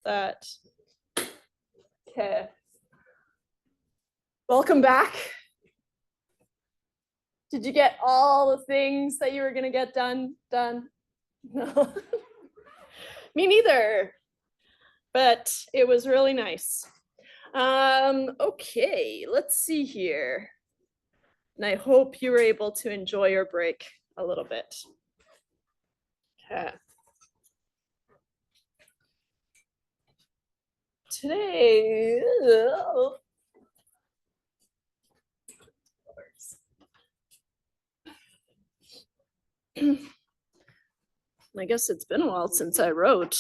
that. Okay. Welcome back. Did you get all the things that you were going to get done? No. Me neither. But it was really nice. Okay, let's see here. And I hope you were able to enjoy your break a little bit. Okay. Today, I guess it's been a while since I wrote.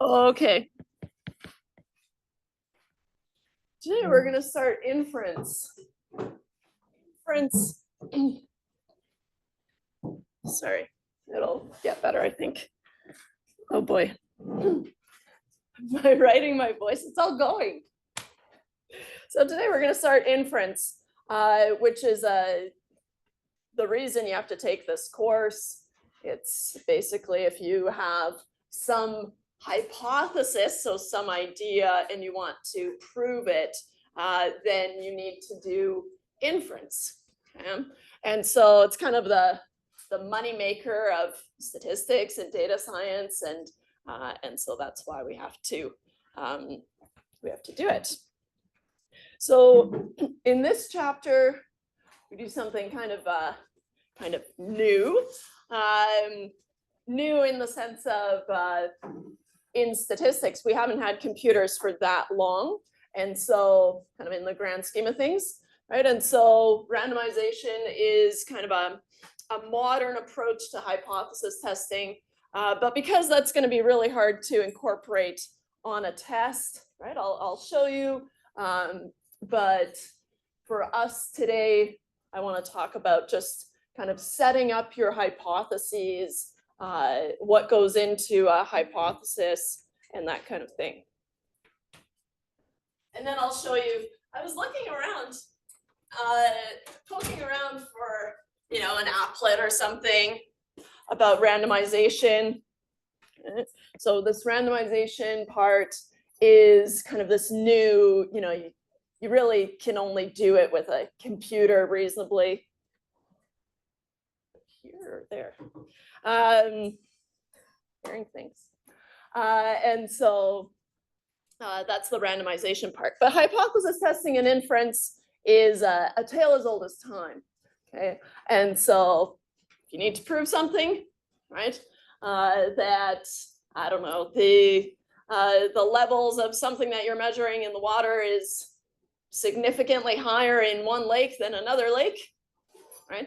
Okay. Today we're going to start inference. Sorry, it'll get better, I think. Oh boy. My writing, my voice, it's all going. So today we're going to start inference, which is the reason you have to take this course. It's basically if you have some hypothesis, so some idea, and you want to prove it, then you need to do inference. Okay? And so it's kind of the moneymaker of statistics and data science, and so that's why we have to do it. So in this chapter, we do something kind of new, new in the sense of in statistics, we haven't had computers for that long, and so kind of in the grand scheme of things, right? And so randomization is kind of a modern approach to hypothesis testing, but because that's going to be really hard to incorporate on a test, right? I'll show you, but for us today, I want to talk about just kind of setting up your hypotheses, what goes into a hypothesis, and that kind of thing. And then I'll show you, I was looking around, poking around for, an applet or something about randomization. So this randomization part is kind of this new, you really can only do it with a computer reasonably. Here or there. Hearing things. And so that's the randomization part. But hypothesis testing and inference is a tale as old as time. Okay, and so if you need to prove something, right, that, I don't know, the levels of something that you're measuring in the water is significantly higher in one lake than another lake, right?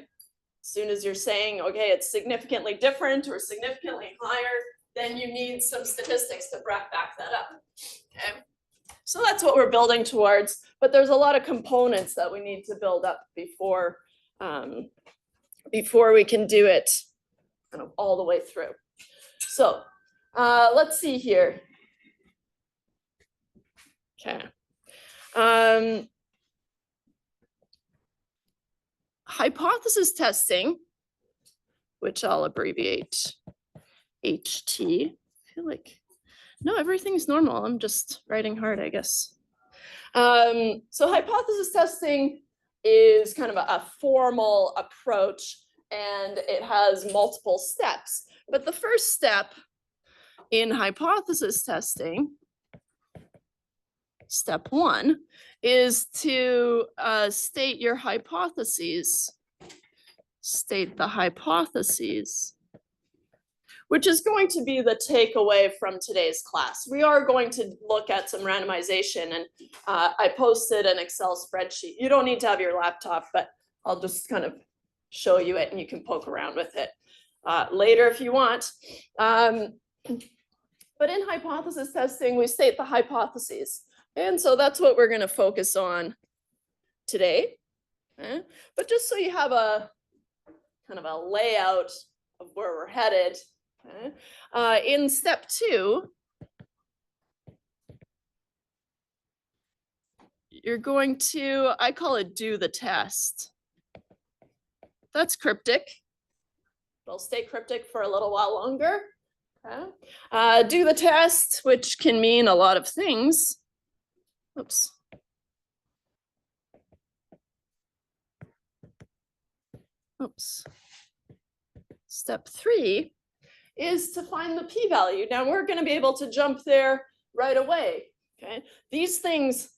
As soon as you're saying, okay, it's significantly different or significantly higher, then you need some statistics to back that up, okay? So that's what we're building towards, but there's a lot of components that we need to build up before we can do it kind of all the way through. So let's see here. Okay. Hypothesis testing, which I'll abbreviate HT. I feel like, no, everything's normal. I'm just writing hard, I guess. So hypothesis testing is kind of a formal approach, and it has multiple steps. But the first step in hypothesis testing, step one, is to state your hypotheses. State the hypotheses, which is going to be the takeaway from today's class. We are going to look at some randomization, and I posted an Excel spreadsheet. You don't need to have your laptop, but I'll just kind of show you it, and you can poke around with it later if you want. But in hypothesis testing, we state the hypotheses. And so that's what we're going to focus on today. Okay? But just so you have a kind of a layout of where we're headed, okay? In step two, you're going to, I call it do the test. That's cryptic. It'll stay cryptic for a little while longer. Okay. Do the test, which can mean a lot of things. Oops. Oops. Step 3 is to find the p-value. Now we're going to be able to jump there right away. Okay. These things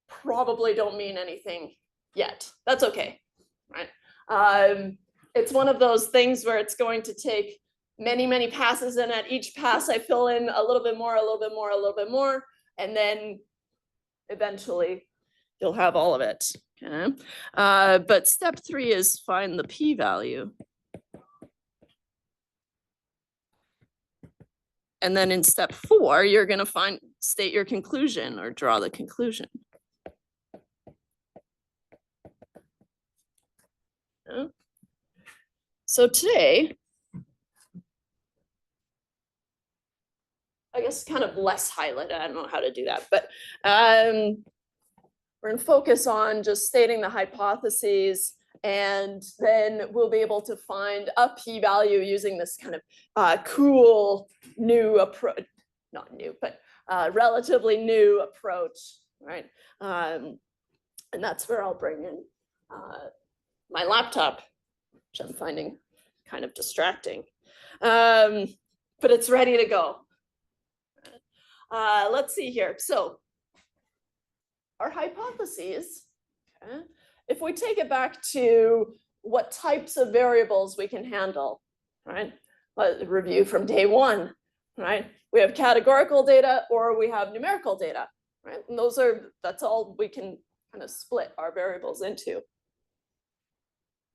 probably don't mean anything yet. That's okay, right? It's one of those things where it's going to take many, many passes, and at each pass I fill in a little bit more, a little bit more, a little bit more, and then eventually you'll have all of it. Okay. But step 3 is find the p-value. And then in step 4, you're going to state your conclusion or draw the conclusion. Yeah. So today, I guess kind of less highlighted. I don't know how to do that, but we're going to focus on just stating the hypotheses, and then we'll be able to find a p-value using this kind of cool new approach, not new, but relatively new approach, right? And that's where I'll bring in my laptop, which I'm finding kind of distracting, but it's ready to go. Let's see here. So our hypotheses, okay, if we take it back to what types of variables we can handle, right? Let's review from day 1, right? We have categorical data or we have numerical data, right? And that's all we can kind of split our variables into.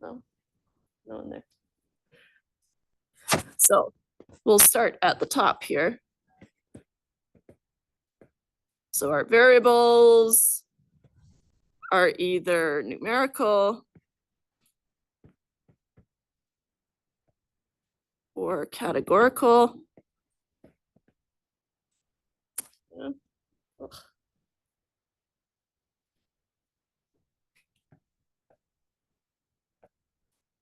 No in there. So we'll start at the top here. So our variables are either numerical or categorical. Yeah.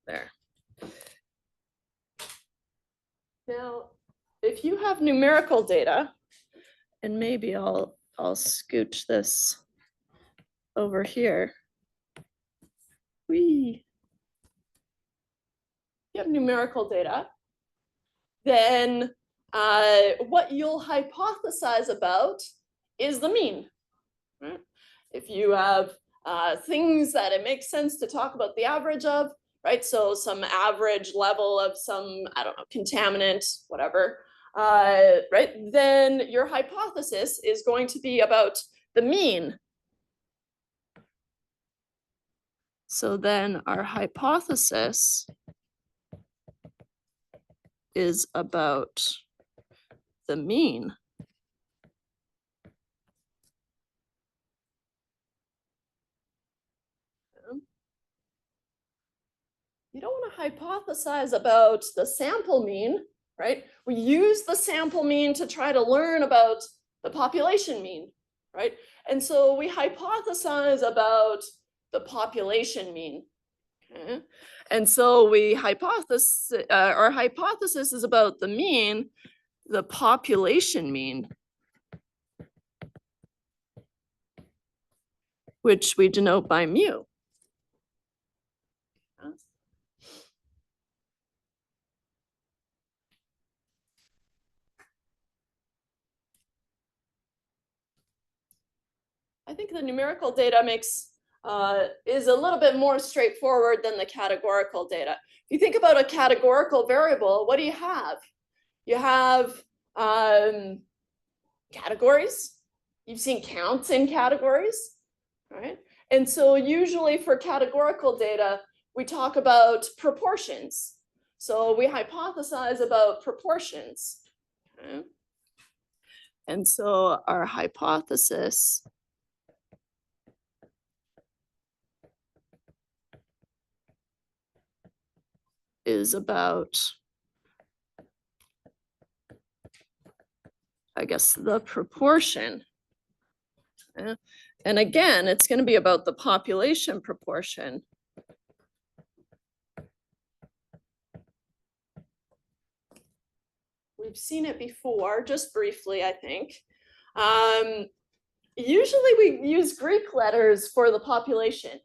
There. Now, if you have numerical data, and maybe I'll scooch this over here. You have numerical data, then what you'll hypothesize about is the mean. Right? If you have things that it makes sense to talk about the average of, right? So some average level of some, I don't know, contaminant, whatever, right? Then your hypothesis is going to be about the mean. So then our hypothesis is about the mean. You don't want to hypothesize about the sample mean, right? We use the sample mean to try to learn about the population mean, right? And so we hypothesize about the population mean. Okay? And so our hypothesis is about the mean, the population mean, which we denote by mu. I think the numerical data is a little bit more straightforward than the categorical data. If you think about a categorical variable, what do you have? You have categories. You've seen counts in categories, right? And so usually for categorical data, we talk about proportions. So we hypothesize about proportions. Okay? And so our hypothesis is about, I guess, the proportion. And again, it's going to be about the population proportion. We've seen it before, just briefly, I think. Usually we use Greek letters for the population,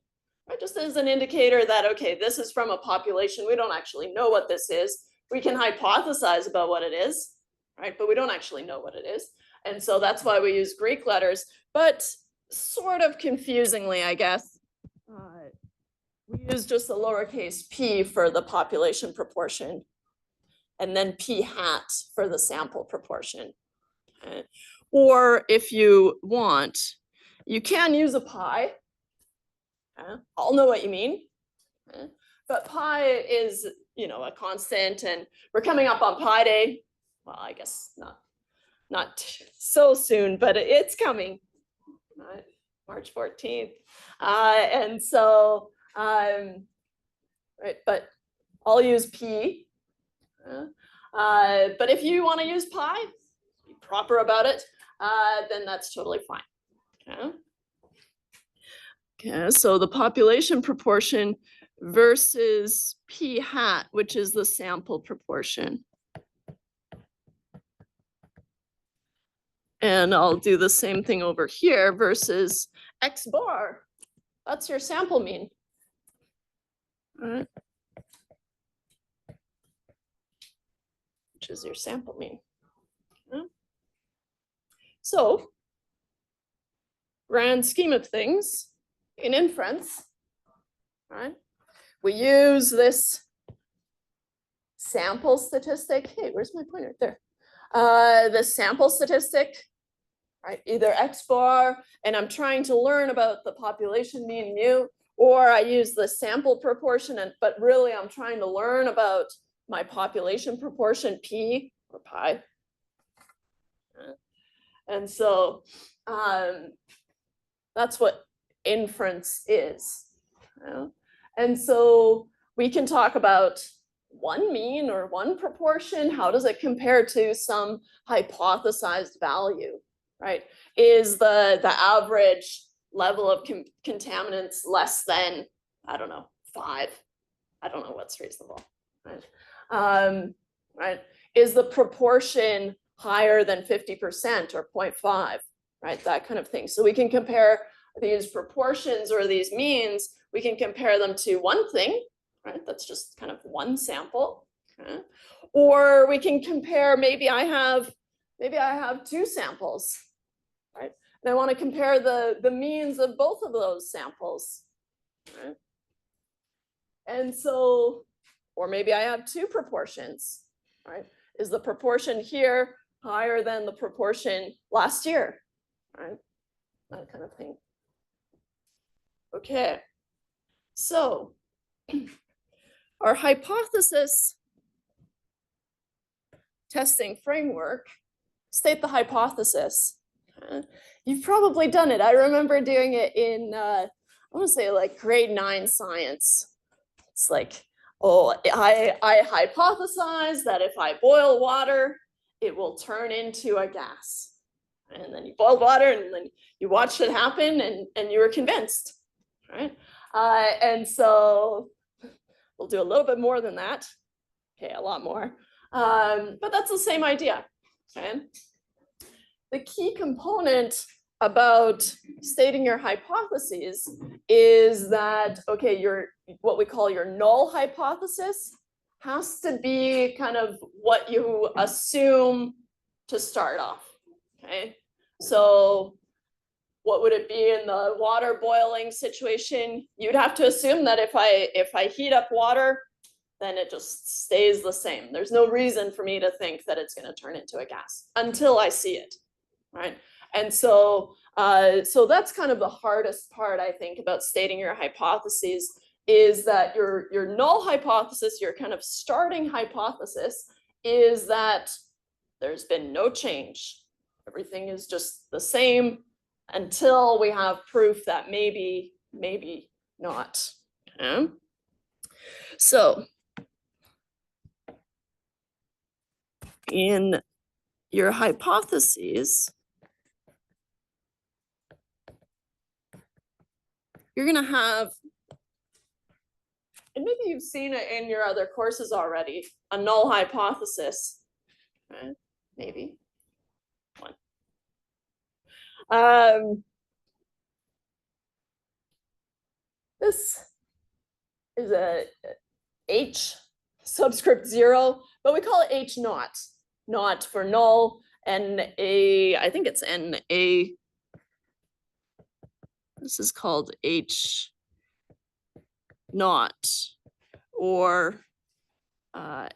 right? Just as an indicator that, okay, this is from a population. We don't actually know what this is. We can hypothesize about what it is, right? But we don't actually know what it is. And so that's why we use Greek letters, but sort of confusingly, I guess, we use just a lowercase p for the population proportion, and then p hat for the sample proportion. Okay. Or if you want, you can use a pi. Okay. I'll know what you mean. Okay. But pi is, a constant, and we're coming up on Pi Day. Well, I guess not so soon, but it's coming. Right? March 14th. And so, right, but I'll use p. But if you want to use pi, be proper about it, then that's totally fine. Okay, so the population proportion versus p hat, which is the sample proportion. And I'll do the same thing over here versus x bar. That's your sample mean. All right. Which is your sample mean. Okay. So, grand scheme of things, in inference, right, we use this sample statistic. Hey, where's my pointer? There. The sample statistic, right, either x bar, and I'm trying to learn about the population mean mu, or I use the sample proportion, but really I'm trying to learn about my population proportion p or pi. And so that's what inference is. And so we can talk about one mean or one proportion. How does it compare to some hypothesized value, right? Is the average level of contaminants less than, I don't know, 5? I don't know what's reasonable, right? Right? Is the proportion higher than 50% or 0.5, right? That kind of thing. So we can compare these proportions or these means, we can compare them to one thing, right? That's just kind of one sample. Okay? Or we can compare, maybe I have 2 samples, right? And I want to compare the means of both of those samples, right? And so, or maybe I have 2 proportions, right? Is the proportion here higher than the proportion last year, right? That kind of thing. Okay, so our hypothesis testing framework, state the hypothesis. You've probably done it. I remember doing it in, I want to say like grade 9 science. It's like, oh, I hypothesize that if I boil water, it will turn into a gas. And then you boiled water and then you watched it happen and you were convinced, right? And so we'll do a little bit more than that. Okay, a lot more. But that's the same idea, okay? The key component about stating your hypotheses is that, okay, what we call your null hypothesis has to be kind of what you assume to start off, okay? So what would it be in the water boiling situation? You'd have to assume that if I heat up water, then it just stays the same. There's no reason for me to think that it's going to turn into a gas until I see it, right? And so, so that's kind of the hardest part, I think, about stating your hypotheses, is that your null hypothesis, your kind of starting hypothesis, is that there's been no change. Everything is just the same until we have proof that maybe not. Okay? So in your hypotheses, you're going to have, and maybe you've seen it in your other courses already, a null hypothesis. Okay? maybe. One. This is a H subscript 0, but we call it H naught, not for null, NA, I think it's NA. This is called H naught or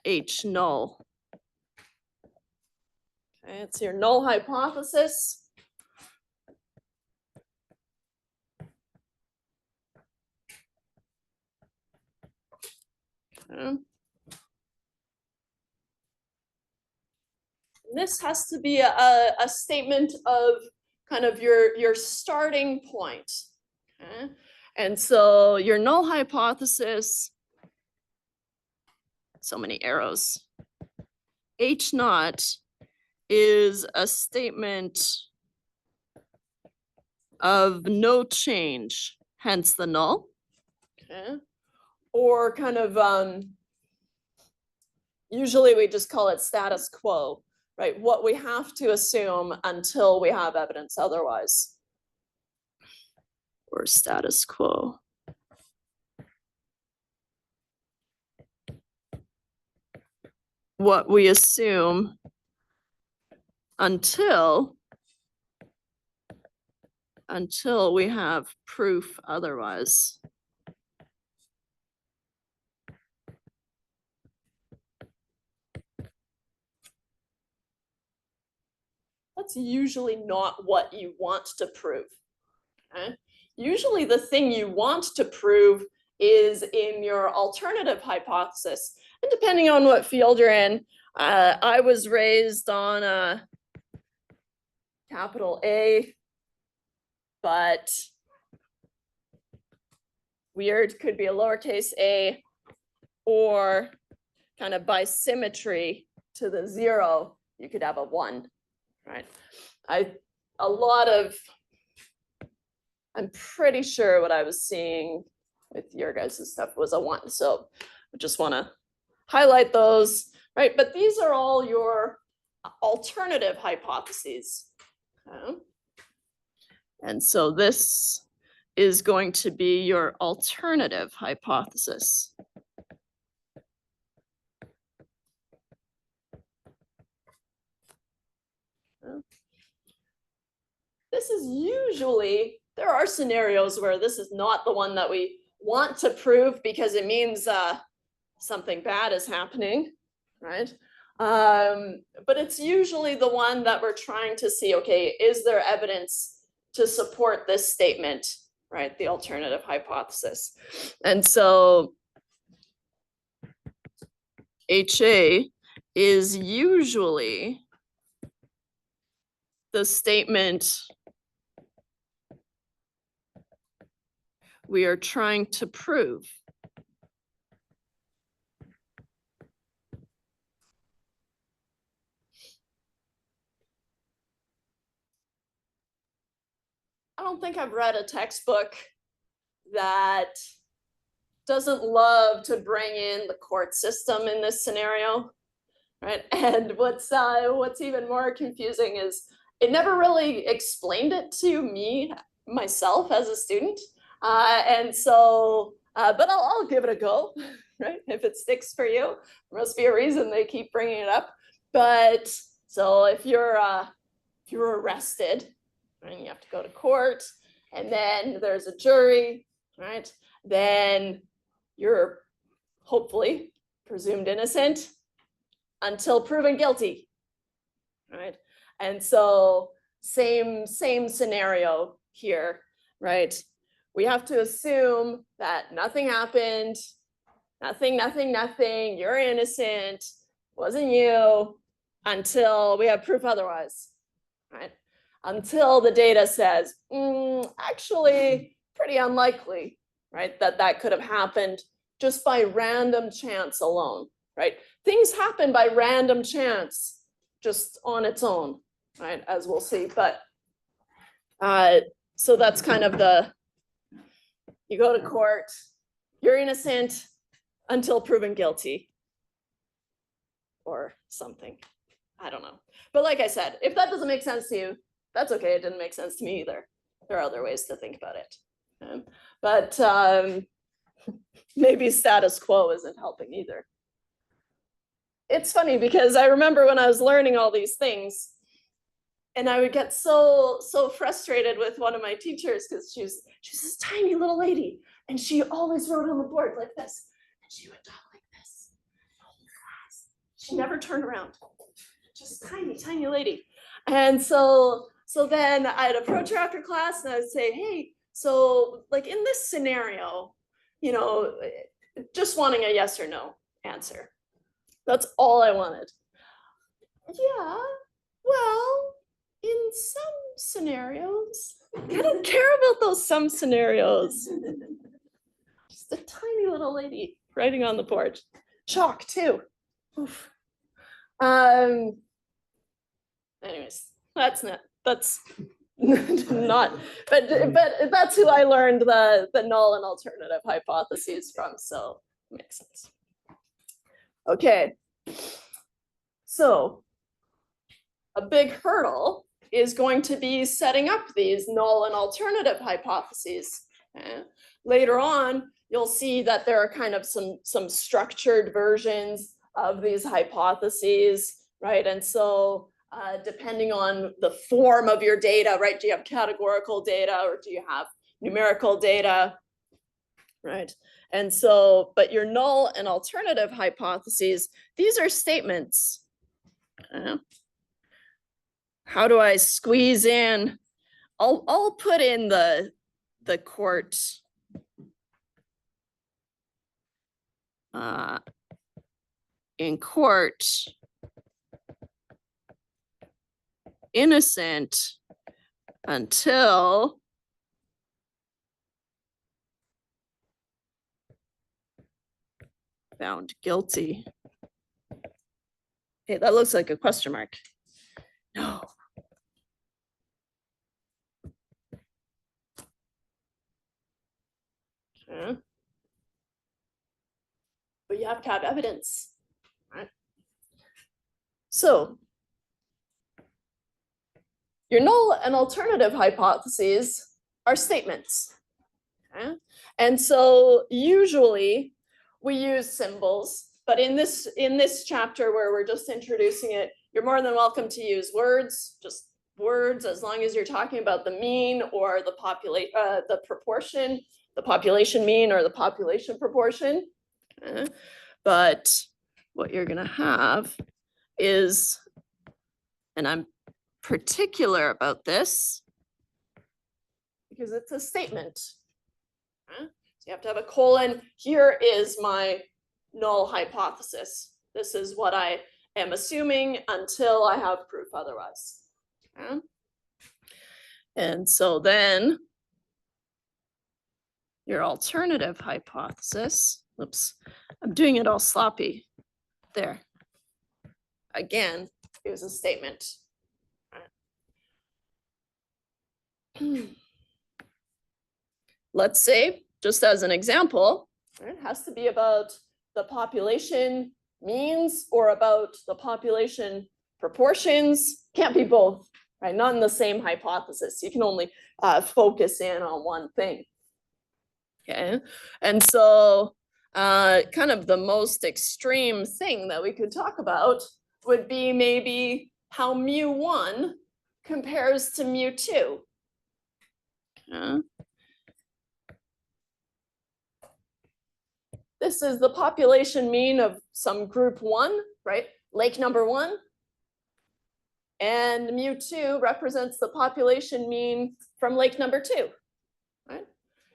H null. Okay, it's your null hypothesis. Okay. This has to be a statement of kind of your starting point. Okay? And so your null hypothesis, so many arrows. H naught is a statement of no change, hence the null. Okay. Or kind of usually we just call it status quo, right? What we have to assume until we have evidence otherwise. Or status quo. What we assume until we have proof otherwise. That's usually not what you want to prove. Okay? Usually the thing you want to prove is in your alternative hypothesis. And depending on what field you're in, I was raised on a capital A, but weird could be a lowercase a, or kind of by symmetry to the 0, you could have a 1, right? I'm pretty sure what I was seeing with your guys' stuff was a 1. So I just want to highlight those, right? But these are all your alternative hypotheses. Okay. And so this is going to be your alternative hypothesis. Okay. This is usually, there are scenarios where this is not the one that we want to prove because it means something bad is happening, right? But it's usually the one that we're trying to see, okay, is there evidence to support this statement, right? The alternative hypothesis. And so HA is usually the statement we are trying to prove. I don't think I've read a textbook that doesn't love to bring in the court system in this scenario, right? And what's even more confusing is it never really explained it to me myself as a student, and so but I'll give it a go, right? If it sticks for you, there must be a reason they keep bringing it up. But so if you're arrested, and you have to go to court, and then there's a jury, right? Then you're hopefully presumed innocent until proven guilty, right? And so same scenario here, right? We have to assume that nothing happened, nothing, you're innocent, wasn't you, until we have proof otherwise, right? Until the data says, actually, pretty unlikely, right? That could have happened just by random chance alone, right? Things happen by random chance, just on its own, right? As we'll see. But so that's kind of you go to court, you're innocent until proven guilty or something. I don't know. But like I said, if that doesn't make sense to you, that's okay. It didn't make sense to me either. There are other ways to think about it. But maybe status quo isn't helping either. It's funny because I remember when I was learning all these things, and I would get so frustrated with one of my teachers because she's this tiny little lady, and she always wrote on the board like this, and she would talk like this. She never turned around, just tiny lady. And so then I'd approach her after class and I would say, hey, so like in this scenario, you know, just wanting a yes or no answer. That's all I wanted. Yeah, well, in some scenarios, I don't care about those some scenarios. Just a tiny little lady writing on the board. Chalk too. Oof. Anyways, that's not but that's who I learned the null and alternative hypotheses from, so it makes sense. Okay, so a big hurdle is going to be setting up these null and alternative hypotheses. Okay? Later on, you'll see that there are kind of some structured versions of these hypotheses, right? And so depending on the form of your data, right? Do you have categorical data or do you have numerical data, right? And so, but your null and alternative hypotheses, these are statements. How do I squeeze in? I'll put in the court in court innocent until found guilty. Hey, that looks like a question mark. No. Okay. But you have to have evidence, right? So your null and alternative hypotheses are statements. Okay? And so usually we use symbols, but in this chapter where we're just introducing it, you're more than welcome to use words, just words, as long as you're talking about the mean or the proportion, the population mean or the population proportion. Okay? But what you're gonna have is, and I'm particular about this because it's a statement. Okay? So you have to have a colon. Here is my null hypothesis. This is what I am assuming until I have proof otherwise. Okay? And so then your alternative hypothesis, oops, I'm doing it all sloppy. There. Again, it was a statement. Let's say, just as an example, it has to be about the population means or about the population proportions. Can't be both, right? Not in the same hypothesis. You can only focus in on one thing. Okay, and so kind of the most extreme thing that we could talk about would be maybe how mu1 compares to mu2. Okay. This is the population mean of some group 1, right? Lake number 1. And mu2 represents the population mean from lake number 2, right?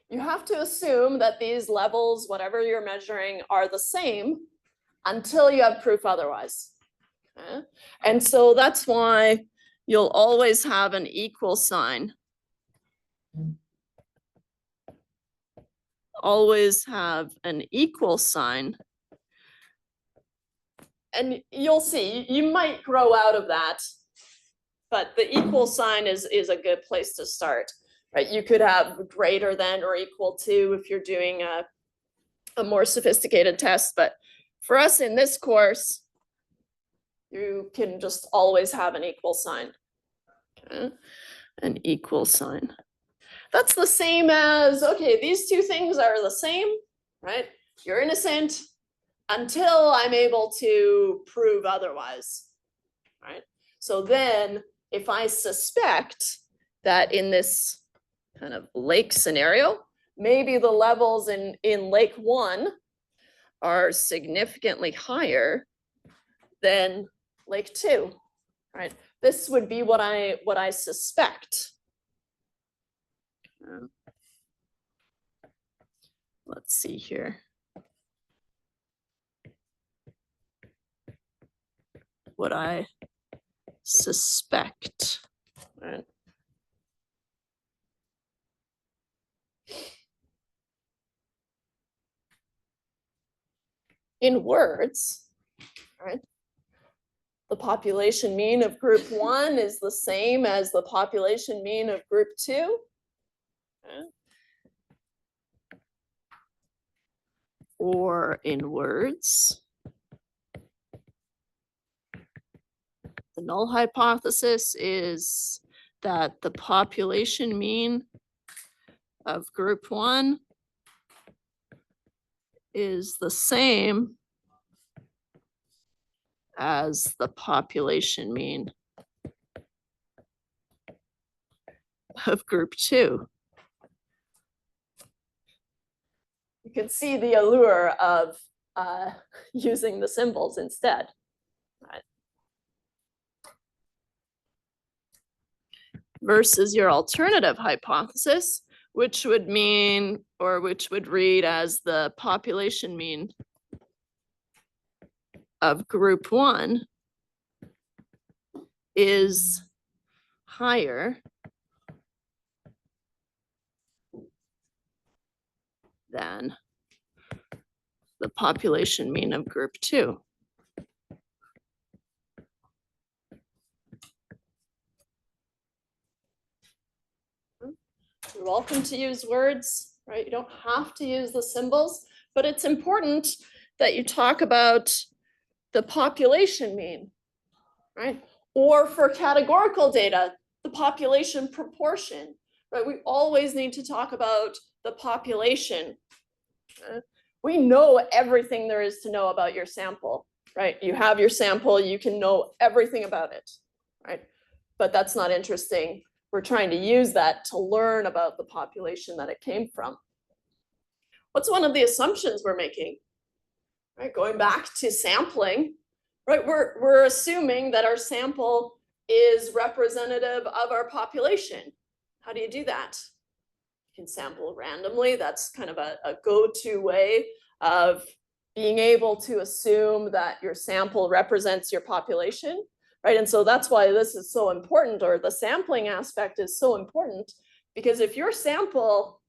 You have to assume that these levels, whatever you're measuring, are the same until you have proof otherwise. Okay? And so that's why you'll always have an equal sign. Always have an equal sign. And you'll see, you might grow out of that, but the equal sign is a good place to start. Right, you could have greater than or equal to if you're doing a more sophisticated test. But for us in this course, You can just always have an equal sign. Okay? An equal sign. That's the same as, okay, these two things are the same, right? You're innocent until I'm able to prove otherwise, right? So then if I suspect that in this kind of lake scenario, maybe the levels in lake 1 are significantly higher than lake 2, right? This would be what I suspect. Let's see here. What I suspect, right? In words, right? The population mean of group 1 is the same as the population mean of group 2. Okay. Or in words, the null hypothesis is that the population mean of group 1 is the same as the population mean of group 2. You can see the allure of using the symbols instead. Right. Versus your alternative hypothesis, which would mean, or which would read as the population mean of group 1 is higher than the population mean of group 2. You're welcome to use words, right? You don't have to use the symbols, but it's important that you talk about the population mean, right? Or for categorical data, the population proportion, right? We always need to talk about the population. We know everything there is to know about your sample, right? You have your sample, you can know everything about it, right? But that's not interesting. We're trying to use that to learn about the population that it came from. What's one of the assumptions we're making? Right, going back to sampling, right? We're assuming that our sample is representative of our population. How do you do that? You can sample randomly. That's kind of a go-to way of being able to assume that your sample represents your population, right? And so that's why this is so important, or the sampling aspect is so important, because if your sample,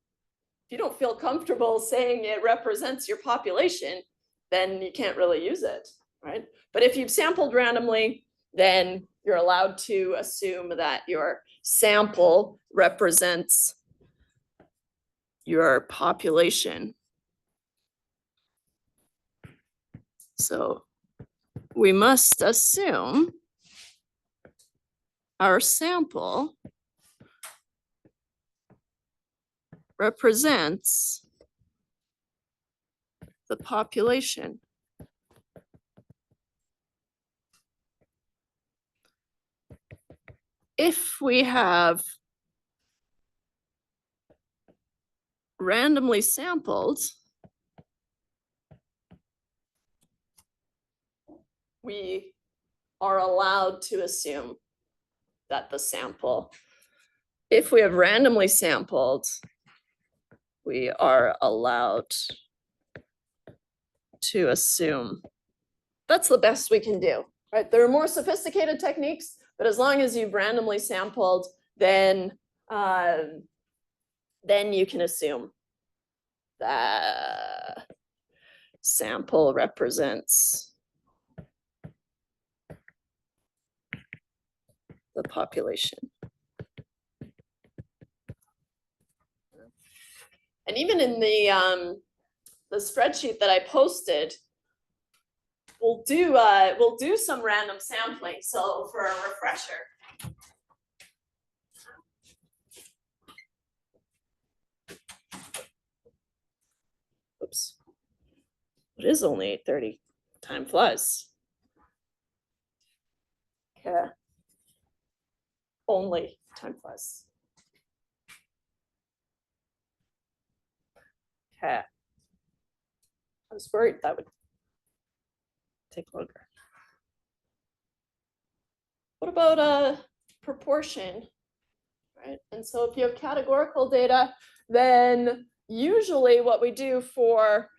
if you don't feel comfortable saying it represents your population, then you can't really use it, right? But if you've sampled randomly, then you're allowed to assume that your sample represents your population. So we must assume our sample represents the population. If we have randomly sampled, we are allowed to assume that the sample, if we have randomly sampled, we are allowed to assume. That's the best we can do, right? There are more sophisticated techniques, but as long as you've randomly sampled, then you can assume that sample represents the population. And even in the spreadsheet that I posted, we'll do some random sampling. So for a refresher. Oops. It is only 8:30. Time flies. Okay. Only time flies. Okay. I was worried that would take longer. What about proportion? Right. And so if you have categorical data, then usually what we do for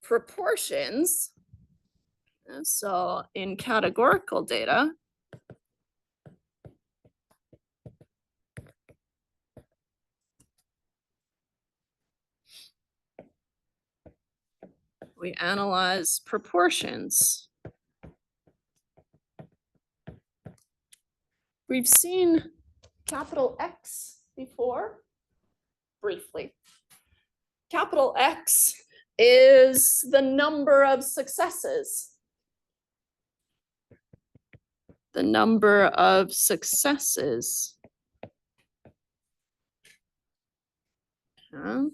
proportions, so in categorical data, we analyze proportions. We've seen capital X before, briefly. Capital X is the number of successes. The number of successes. Okay.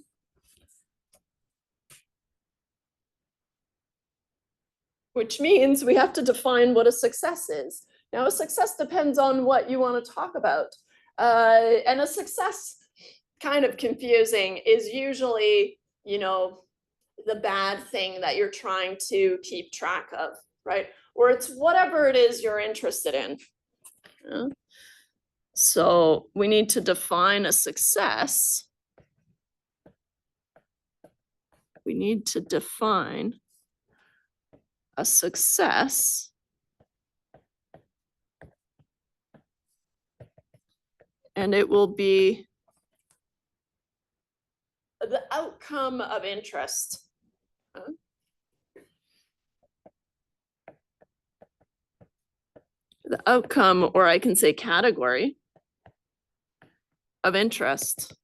Which means we have to define what a success is. Now, a success depends on what you want to talk about. And a success, kind of confusing, is usually, you know, the bad thing that you're trying to keep track of, right? Or it's whatever it is you're interested in. Yeah. So we need to define a success. We need to define a success and it will be the outcome of interest. The outcome, or I can say category of interest.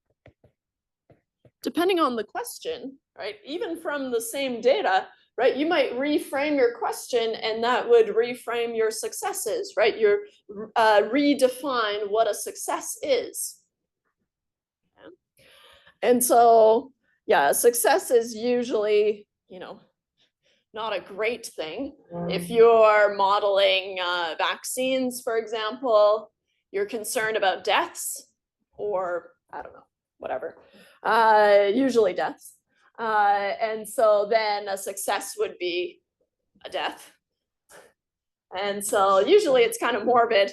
Depending on the question, right? Even from the same data, right? You might reframe your question and that would reframe your successes, right? You redefine what a success is. Okay. And so, yeah, success is usually, you know, not a great thing. If you're modeling vaccines, for example, you're concerned about deaths or, I don't know, whatever, usually deaths. And so then a success would be a death. And so usually it's kind of morbid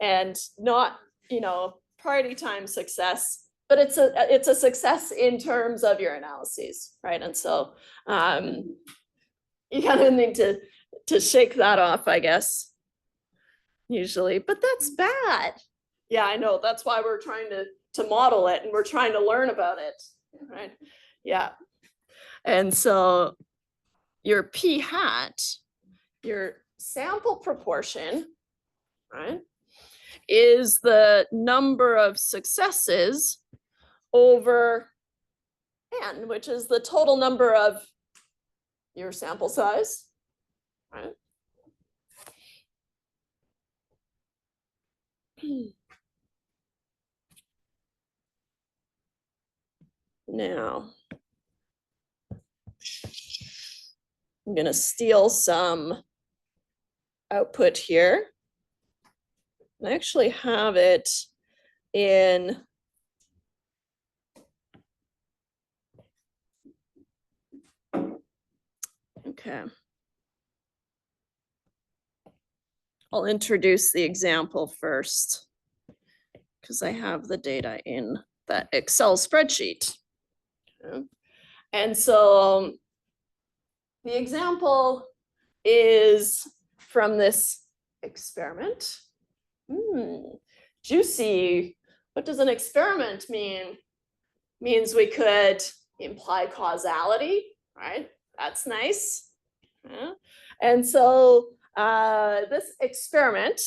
and not, you know, party time success, but it's a success in terms of your analyses, right? And so you kind of need to shake that off, I guess, usually, but that's bad. Yeah, I know. That's why we're trying to model it and we're trying to learn about it, right? Yeah. And so your p hat, your sample proportion, right, is the number of successes over n, which is the total number of your sample size, right? Now, I'm going to steal some output here. I actually have it in okay. I'll introduce the example first because I have the data in that Excel spreadsheet. Okay. And so the example is from this experiment. Juicy. What does an experiment mean? Means we could imply causality, right? That's nice. Yeah. And so this experiment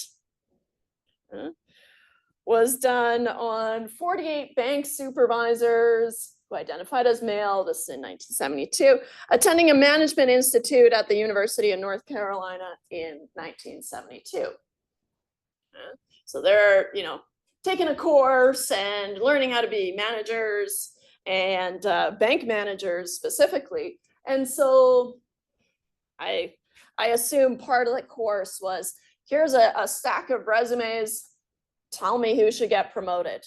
was done on 48 bank supervisors who identified as male, this is in 1972, attending a management institute at the University of North Carolina in 1972. So they're, taking a course and learning how to be managers and bank managers specifically. And so I assume part of the course was, here's a stack of resumes, tell me who should get promoted.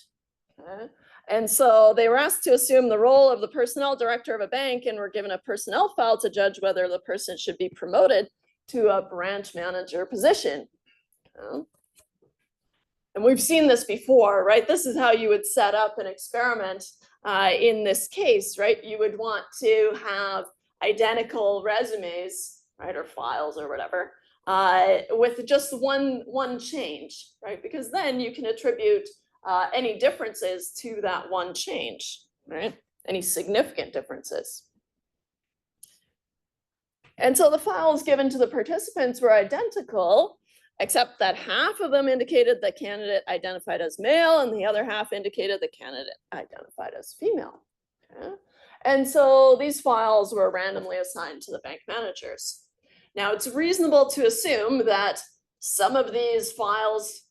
Okay? And so they were asked to assume the role of the personnel director of a bank and were given a personnel file to judge whether the person should be promoted to a branch manager position. Okay? And we've seen this before, right? This is how you would set up an experiment in this case, right? You would want to have identical resumes, right, or files or whatever, with just one change, right? Because then you can attribute any differences to that one change, right? Any significant differences. And so the files given to the participants were identical, except that half of them indicated the candidate identified as male and the other half indicated the candidate identified as female. Okay? And so these files were randomly assigned to the bank managers. Now it's reasonable to assume that some of these files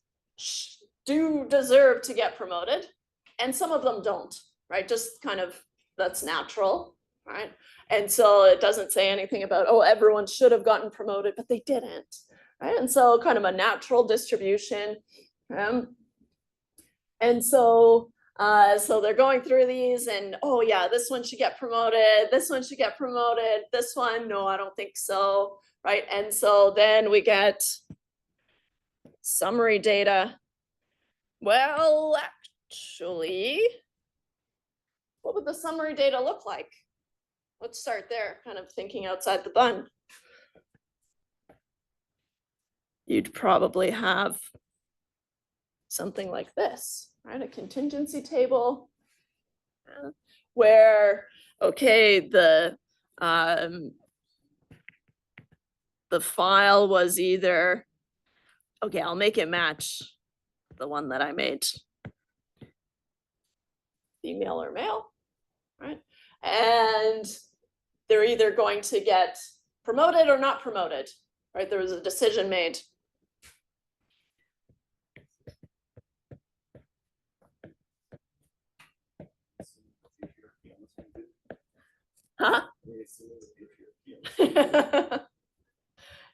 do deserve to get promoted and some of them don't, right? Just kind of, that's natural, right? And so it doesn't say anything about, oh, everyone should have gotten promoted, but they didn't. Right? And so kind of a natural distribution. And so they're going through these and, oh yeah, this one should get promoted. This one should get promoted. This one, no, I don't think so. Right. And so then we get summary data. Well, actually, what would the summary data look like? Let's start there, kind of thinking outside the bun. You'd probably have something like this, right? A contingency table where, okay, the file was either, okay, I'll make it match the one that I made, female or male, right? And they're either going to get promoted or not promoted, right? There was a decision made. Huh?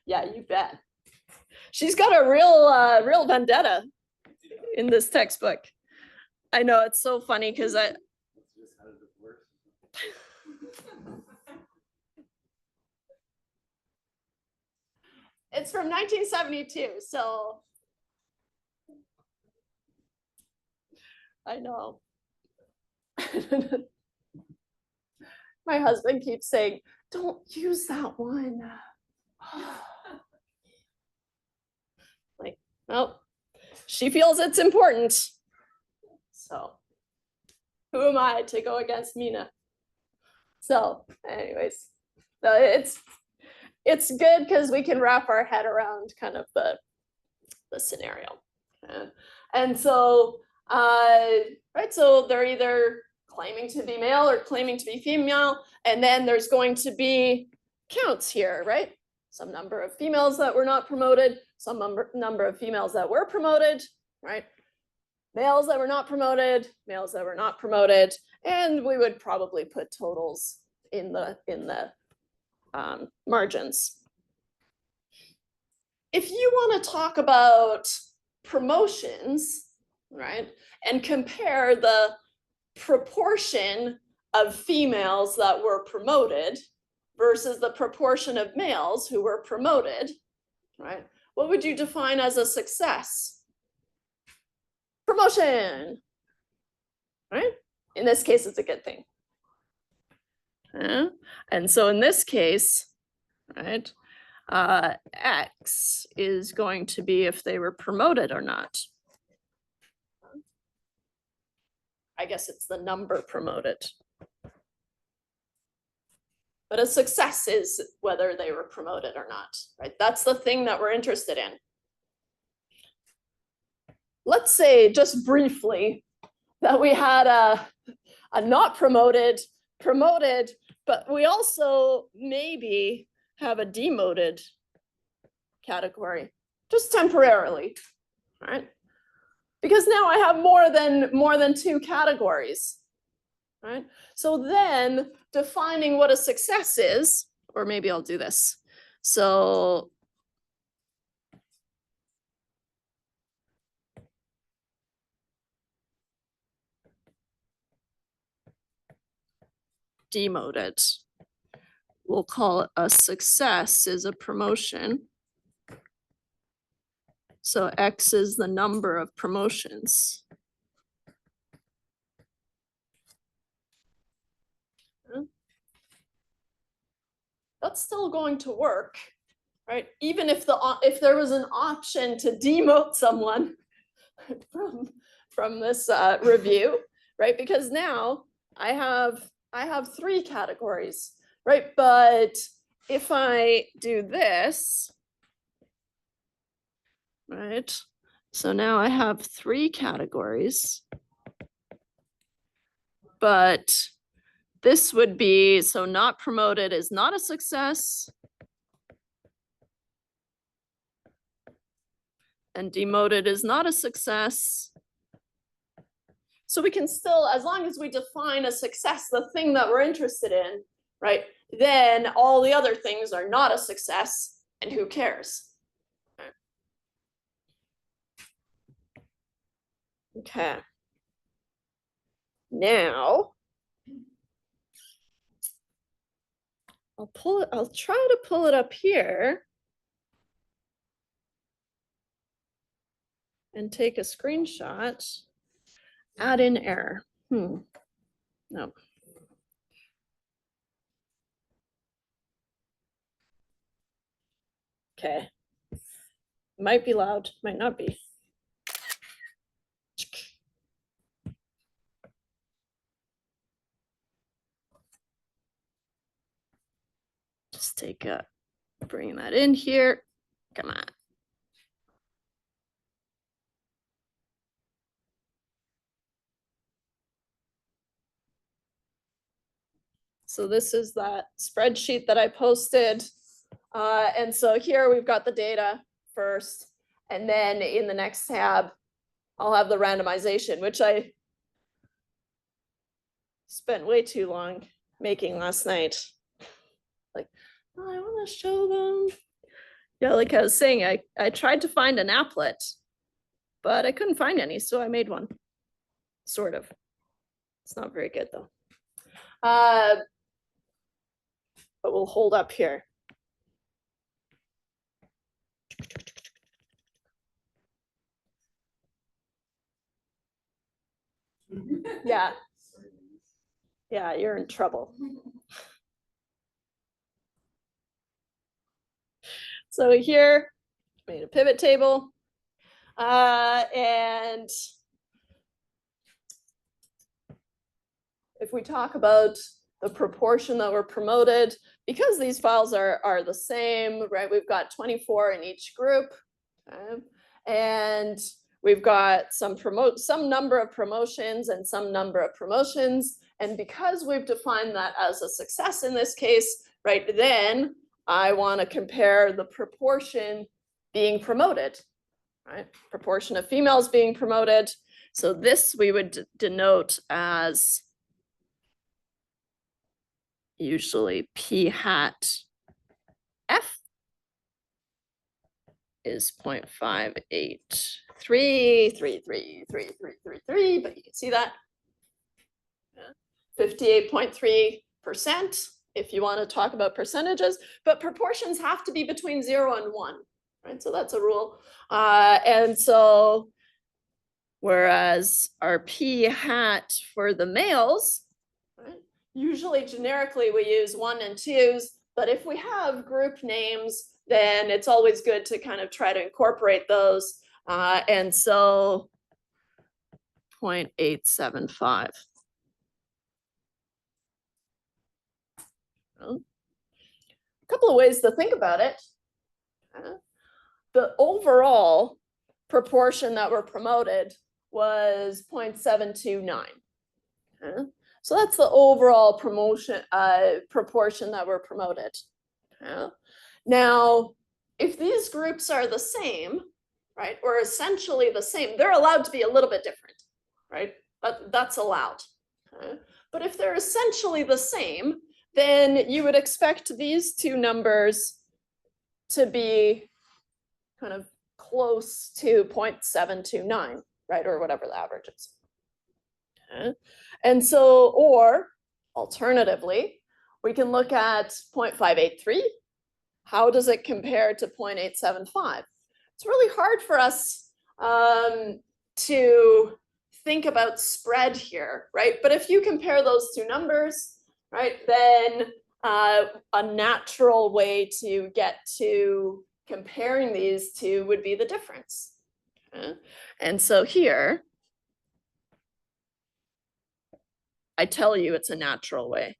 Yeah, you bet. She's got a real vendetta in this textbook. I know, it's so funny because it's from 1972, so I know. My husband keeps saying, don't use that one. Like, well, she feels it's important. So who am I to go against Mina? So anyways, so it's good because we can wrap our head around kind of the scenario. And so, right, so they're either claiming to be male or claiming to be female, and then there's going to be counts here, right? Some number of females that were not promoted, some number of females that were promoted, right? Males that were not promoted, males that were not promoted, and we would probably put totals in the margins. If you want to talk about promotions, right, and compare the proportion of females that were promoted versus the proportion of males who were promoted, right? What would you define as a success? Promotion, right? In this case, it's a good thing. And so in this case, right, X is going to be if they were promoted or not. I guess it's the number promoted. But a success is whether they were promoted or not, right? That's the thing that we're interested in. Let's say just briefly that we had a not promoted, promoted, but we also maybe have a demoted category, just temporarily, right? Because now I have more than 2 categories, right? So then defining what a success is, or maybe I'll do this. So demoted. We'll call it a success is a promotion. So X is the number of promotions. That's still going to work, right? Even if there was an option to demote someone from this review, right? Because now I have 3 categories, right? But if I do this, right? So now I have 3 categories, but this would be, so not promoted is not a success, and demoted is not a success. So we can still, as long as we define a success, the thing that we're interested in, right? Then all the other things are not a success, and who cares? Okay. Now, I'll try to pull it up here and take a screenshot. Add in error. No. Okay. Might be loud, might not be. Just bring that in here. Come on. So this is that spreadsheet that I posted. And so here we've got the data first, and then in the next tab, I'll have the randomization, which I spent way too long making last night. Like, oh, I want to show them. Yeah, like I was saying, I tried to find an applet, but I couldn't find any, so I made one, sort of. It's not very good though. But we'll hold up here. Yeah. Yeah, you're in trouble. So here, made a pivot table. And if we talk about the proportion that were promoted, because these files are the same, right? We've got 24 in each group. Okay? And we've got some number of promotions and some number of promotions. And because we've defined that as a success in this case, right, then I want to compare the proportion being promoted, right? Proportion of females being promoted. So this we would denote as usually P hat F is 0.58333333, but you can see that 58.3% if you want to talk about percentages, but proportions have to be between 0 and 1, right? So that's a rule. And so whereas our P hat for the males, right, usually generically we use 1 and 2s, but if we have group names, then it's always good to kind of try to incorporate those. And so 0.875. A couple of ways to think about it. The overall proportion that were promoted was 0.729. So that's the overall proportion that were promoted. Yeah. Now, if these groups are the same, right, or essentially the same, they're allowed to be a little bit different, right? That's allowed. Okay? But if they're essentially the same, then you would expect these two numbers to be kind of close to 0.729, right, or whatever the average is. Okay? And so, or alternatively, we can look at 0.583. How does it compare to 0.875? It's really hard for us to think about spread here, right? But if you compare those two numbers, right, then a natural way to get to comparing these two would be the difference. Okay? And so here, I tell you it's a natural way.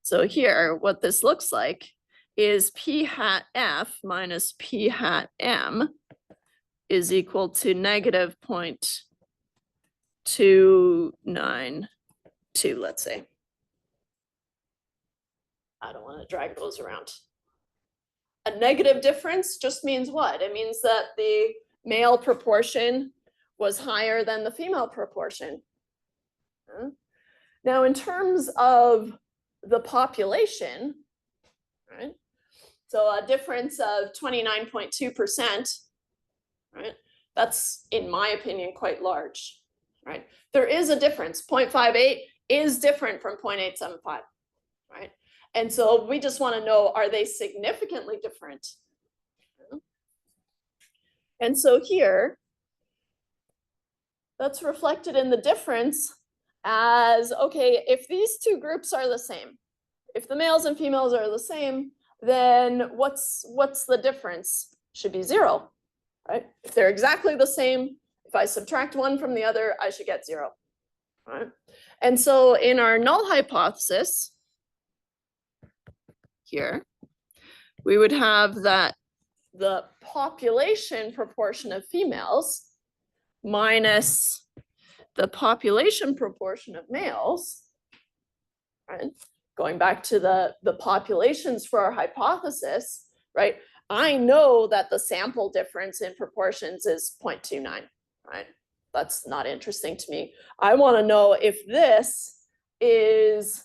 So here, what this looks like is P hat F minus P hat M is equal to negative 0.292, let's say. I don't want to drag those around. A negative difference just means what? It means that the male proportion was higher than the female proportion. Now, in terms of the population, right? So a difference of 29.2%, right? That's, in my opinion, quite large, right? There is a difference. 0.58 is different from 0.875, right? And so we just want to know, are they significantly different? And so here, that's reflected in the difference as, okay, if these two groups are the same, if the males and females are the same, then what's the difference? Should be 0, right? If they're exactly the same, if I subtract one from the other, I should get 0, right? And so in our null hypothesis here, we would have that the population proportion of females minus the population proportion of males, right? Going back to the populations for our hypothesis, right? I know that the sample difference in proportions is 0.29, right? That's not interesting to me. I want to know if this is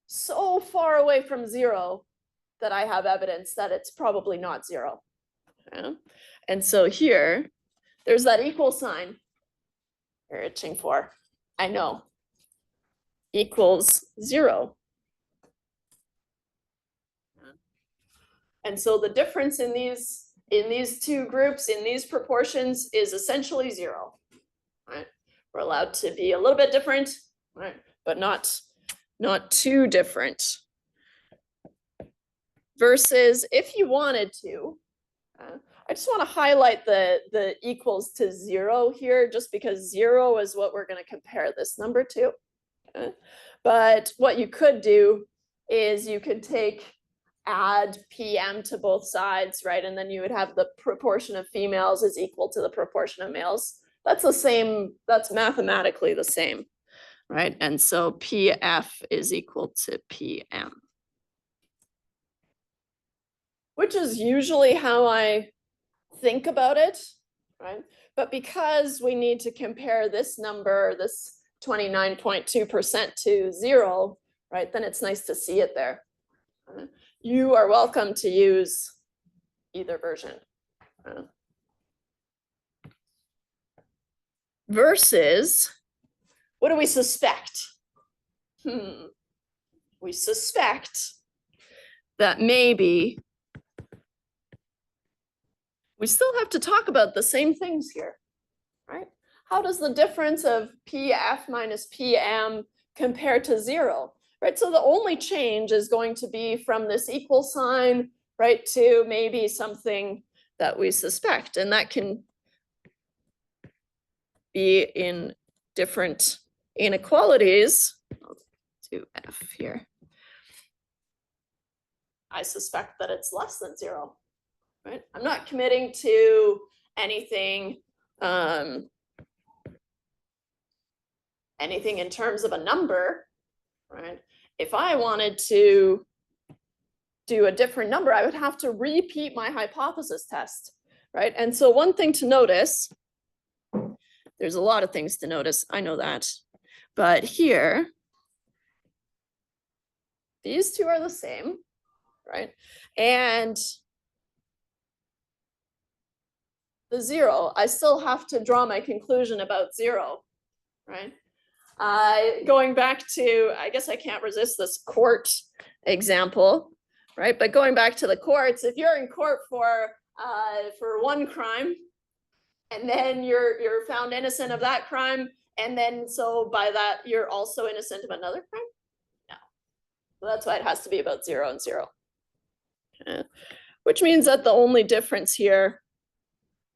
so far away from 0 that I have evidence that it's probably not 0. Okay? And so here, there's that equal sign you're itching for. I know. Equals 0. And so the difference in these two groups, in these proportions, is essentially 0. Right? We're allowed to be a little bit different, right? But not too different. Versus if you wanted to, I just want to highlight the equals to 0 here, just because 0 is what we're going to compare this number to. Okay? But what you could do is you could add PM to both sides, right? And then you would have the proportion of females is equal to the proportion of males. That's the same, that's mathematically the same, right? And so PF is equal to PM, which is usually how I think about it, right? But because we need to compare this number, this 29.2% to 0, right? Then it's nice to see it there. You are welcome to use either version. Versus, what do we suspect? We suspect that maybe we still have to talk about the same things here, right? How does the difference of PF minus PM compare to 0? Right, so the only change is going to be from this equal sign, right, to maybe something that we suspect, and that can be in different inequalities. I'll do F here. I suspect that it's less than 0, right? I'm not committing to anything anything in terms of a number, right? If I wanted to do a different number, I would have to repeat my hypothesis test, right? And so one thing to notice, there's a lot of things to notice, I know that, but here, these two are the same, right? And the 0, I still have to draw my conclusion about 0, right? Going back to, I guess I can't resist this court example, right? But going back to the courts, if you're in court for one crime, and then you're found innocent of that crime, and then so by that you're also innocent of another crime? No. So that's why it has to be about 0 and 0. Okay. Which means that the only difference here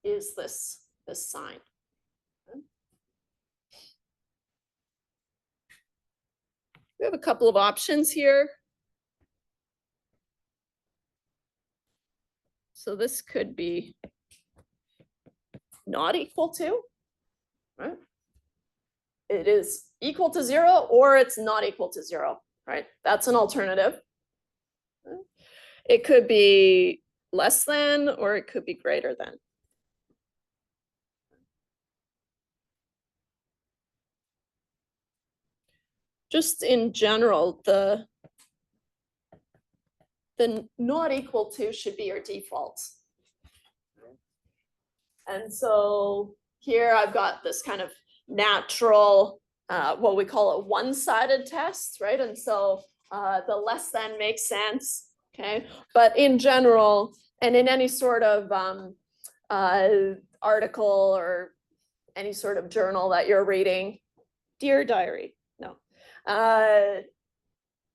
is this sign. Okay. We have a couple of options here. So this could be not equal to, right? It is equal to 0 or it's not equal to 0, right? That's an alternative. It could be less than or it could be greater than. Just in general, the not equal to should be your default. And so here I've got this kind of natural, what we call a one-sided test, right? And so the less than makes sense, okay? But in general, and in any sort of article or any sort of journal that you're reading, Dear Diary, no.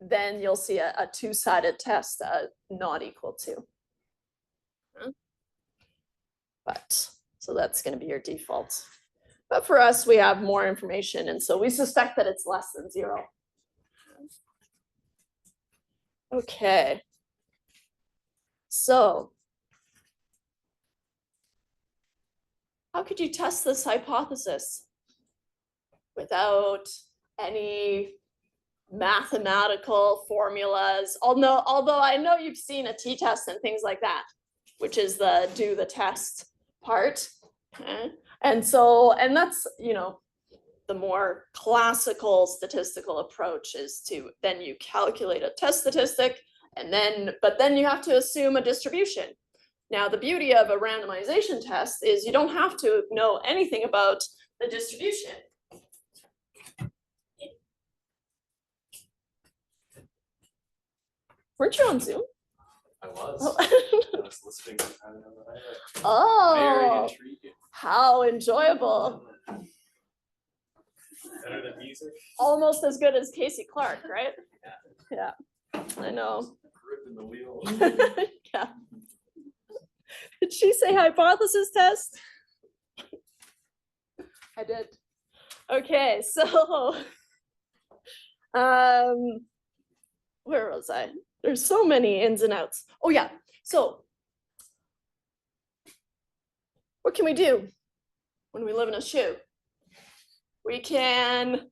Then you'll see a two-sided test, not equal to. But, so that's going to be your default. But for us, we have more information, and so we suspect that it's less than 0. Okay. So, how could you test this hypothesis without any mathematical formulas? Although I know you've seen a t-test and things like that, which is the do the test part. Okay. And so, and that's, you know, the more classical statistical approach is to then you calculate a test statistic and then, but then you have to assume a distribution. Now, the beauty of a randomization test is you don't have to know anything about the distribution. Weren't you on Zoom? I was. Oh. I was listening to that. Oh, Very intriguing. how enjoyable. Better than music. Almost as good as Casey Clark, right? Yeah, I know. Grip in the wheel. Yeah. Did she say hypothesis test? I did. Okay, so where was I? There's so many ins and outs. Oh yeah, so what can we do when we live in a shoe? We can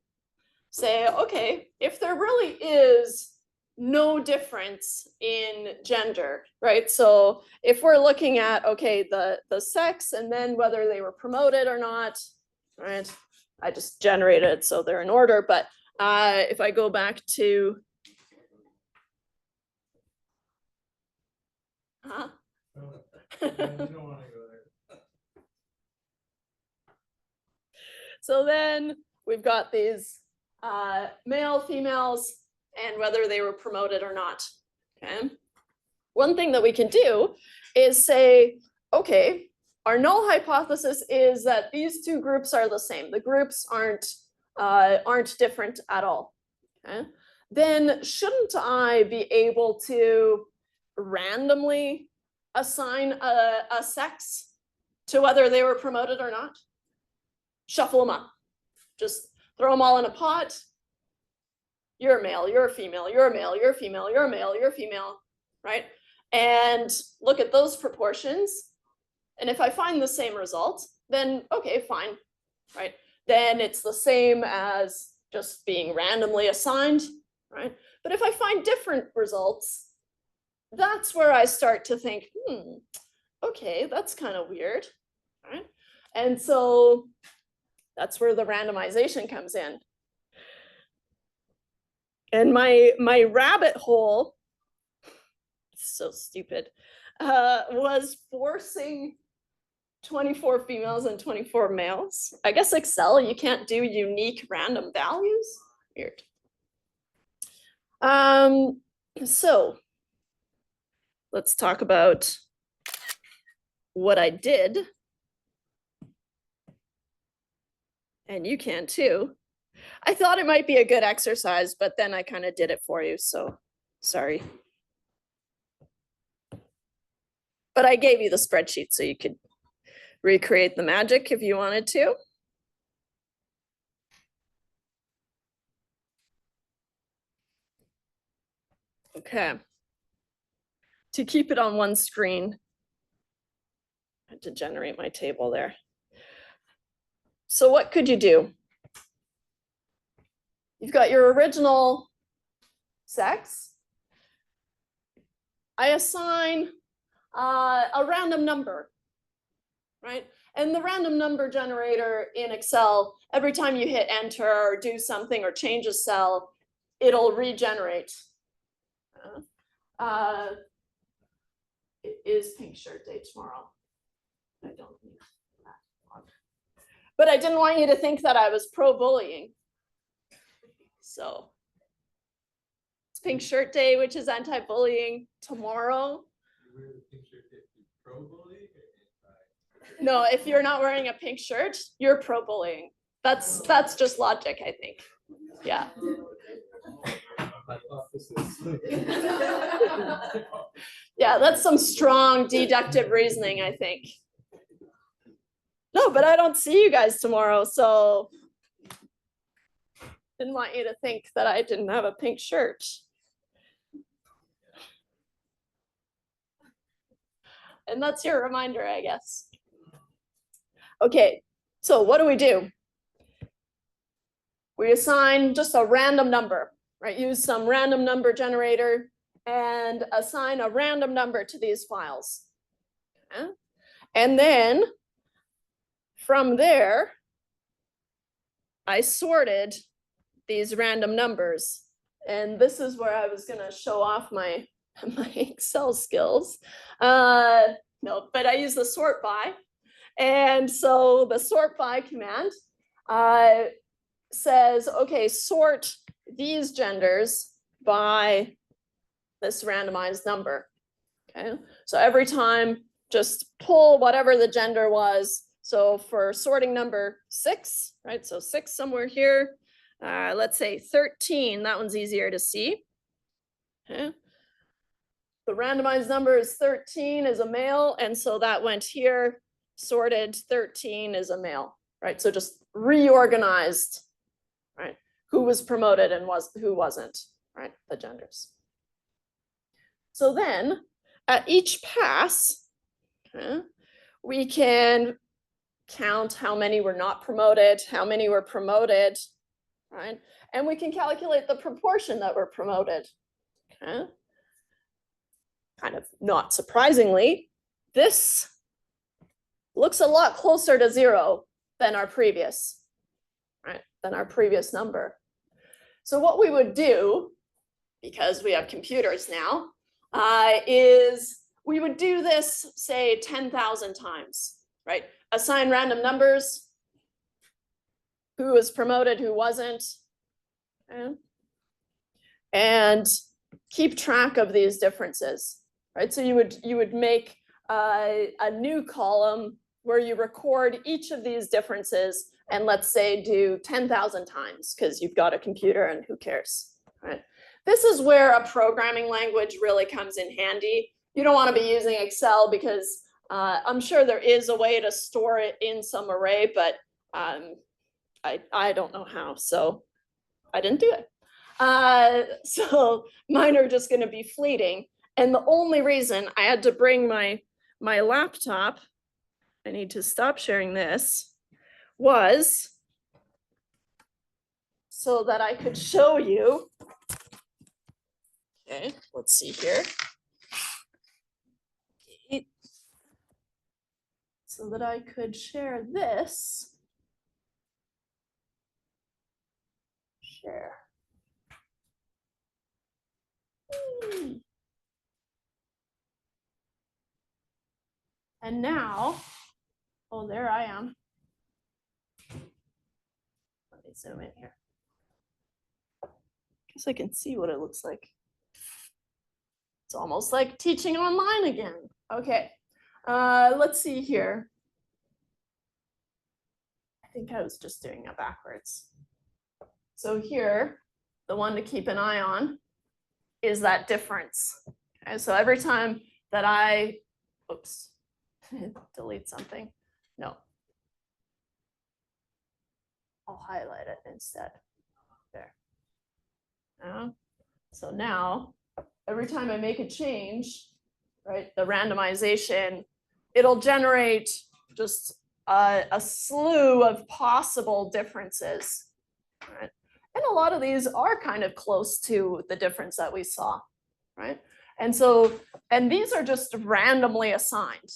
say, okay, if there really is no difference in gender, right? So if we're looking at, okay, the sex and then whether they were promoted or not, right? I just generated so they're in order, but if I go back to, so then we've got these male, females, and whether they were promoted or not, okay? One thing that we can do is say, okay, our null hypothesis is that these two groups are the same. The groups aren't different at all, okay? Then shouldn't I be able to randomly assign a sex to whether they were promoted or not? Shuffle them up. Just throw them all in a pot. You're a male, you're a female, you're a male, you're a female, you're a male, you're a female, right? And look at those proportions. And if I find the same result, then okay, fine, right? then it's the same as just being randomly assigned, right? But if I find different results, that's where I start to think, okay, that's kind of weird, right? And so that's where the randomization comes in. And my rabbit hole, so stupid, was forcing 24 females and 24 males. I guess Excel, you can't do unique random values. Weird. So let's talk about what I did. And you can too. I thought it might be a good exercise, but then I kind of did it for you, so sorry. But I gave you the spreadsheet so you could recreate the magic if you wanted to. Okay. To keep it on one screen, I had to generate my table there. So what could you do? You've got your original sex. I assign a random number, right? And the random number generator in Excel, every time you hit enter or do something or change a cell, it'll regenerate. It is pink shirt day tomorrow. I don't need that. But I didn't want you to think that I was pro-bullying. So it's pink shirt day, which is anti-bullying tomorrow. No, if you're not wearing a pink shirt, you're pro-bullying. That's just logic, I think. Yeah. Yeah, that's some strong deductive reasoning, I think. No, but I don't see you guys tomorrow, so didn't want you to think that I didn't have a pink shirt. And that's your reminder, I guess. Okay, so what do? We assign just a random number, right? Use some random number generator and assign a random number to these files. Okay? And then from there, I sorted these random numbers. And this is where I was gonna show off my Excel skills. No, but I use the sort by. And so the sort by command says, okay, sort these genders by this randomized number. Okay, so every time just pull whatever the gender was. So for sorting number 6, right? So 6 somewhere here. Let's say 13, that one's easier to see. Okay. The randomized number is 13 is a male, and so that went here, sorted 13 is a male, right? So just reorganized, right? Who was promoted and who wasn't, right? The genders. So then at each pass, okay, we can count how many were not promoted, how many were promoted, right? And we can calculate the proportion that were promoted, okay? Kind of not surprisingly, this looks a lot closer to 0 than our previous, right? Than our previous number. So what we would do, because we have computers now, is we would do this, say, 10,000 times, right? Assign random numbers, who was promoted, who wasn't, okay? And keep track of these differences. Right, so you would make a new column where you record each of these differences, and let's say do 10,000 times because you've got a computer and who cares, right? This is where a programming language really comes in handy. You don't want to be using Excel because I'm sure there is a way to store it in some array, but I don't know how, so I didn't do it. So mine are just going to be fleeting. And the only reason I had to bring my laptop, I need to stop sharing this, was so that I could show you. Okay, let's see here. Okay. So that I could share this. Share. And now, oh, there I am. Let me zoom in here. Guess I can see what it looks like. It's almost like teaching online again. Okay, let's see here. I think I was just doing it backwards. So here, the one to keep an eye on is that difference. Okay, so every time that I, oops, delete something. No. I'll highlight it instead. There. So now, every time I make a change, right, the randomization, it'll generate just a slew of possible differences. Right? And a lot of these are kind of close to the difference that we saw, right? And so, and these are just randomly assigned,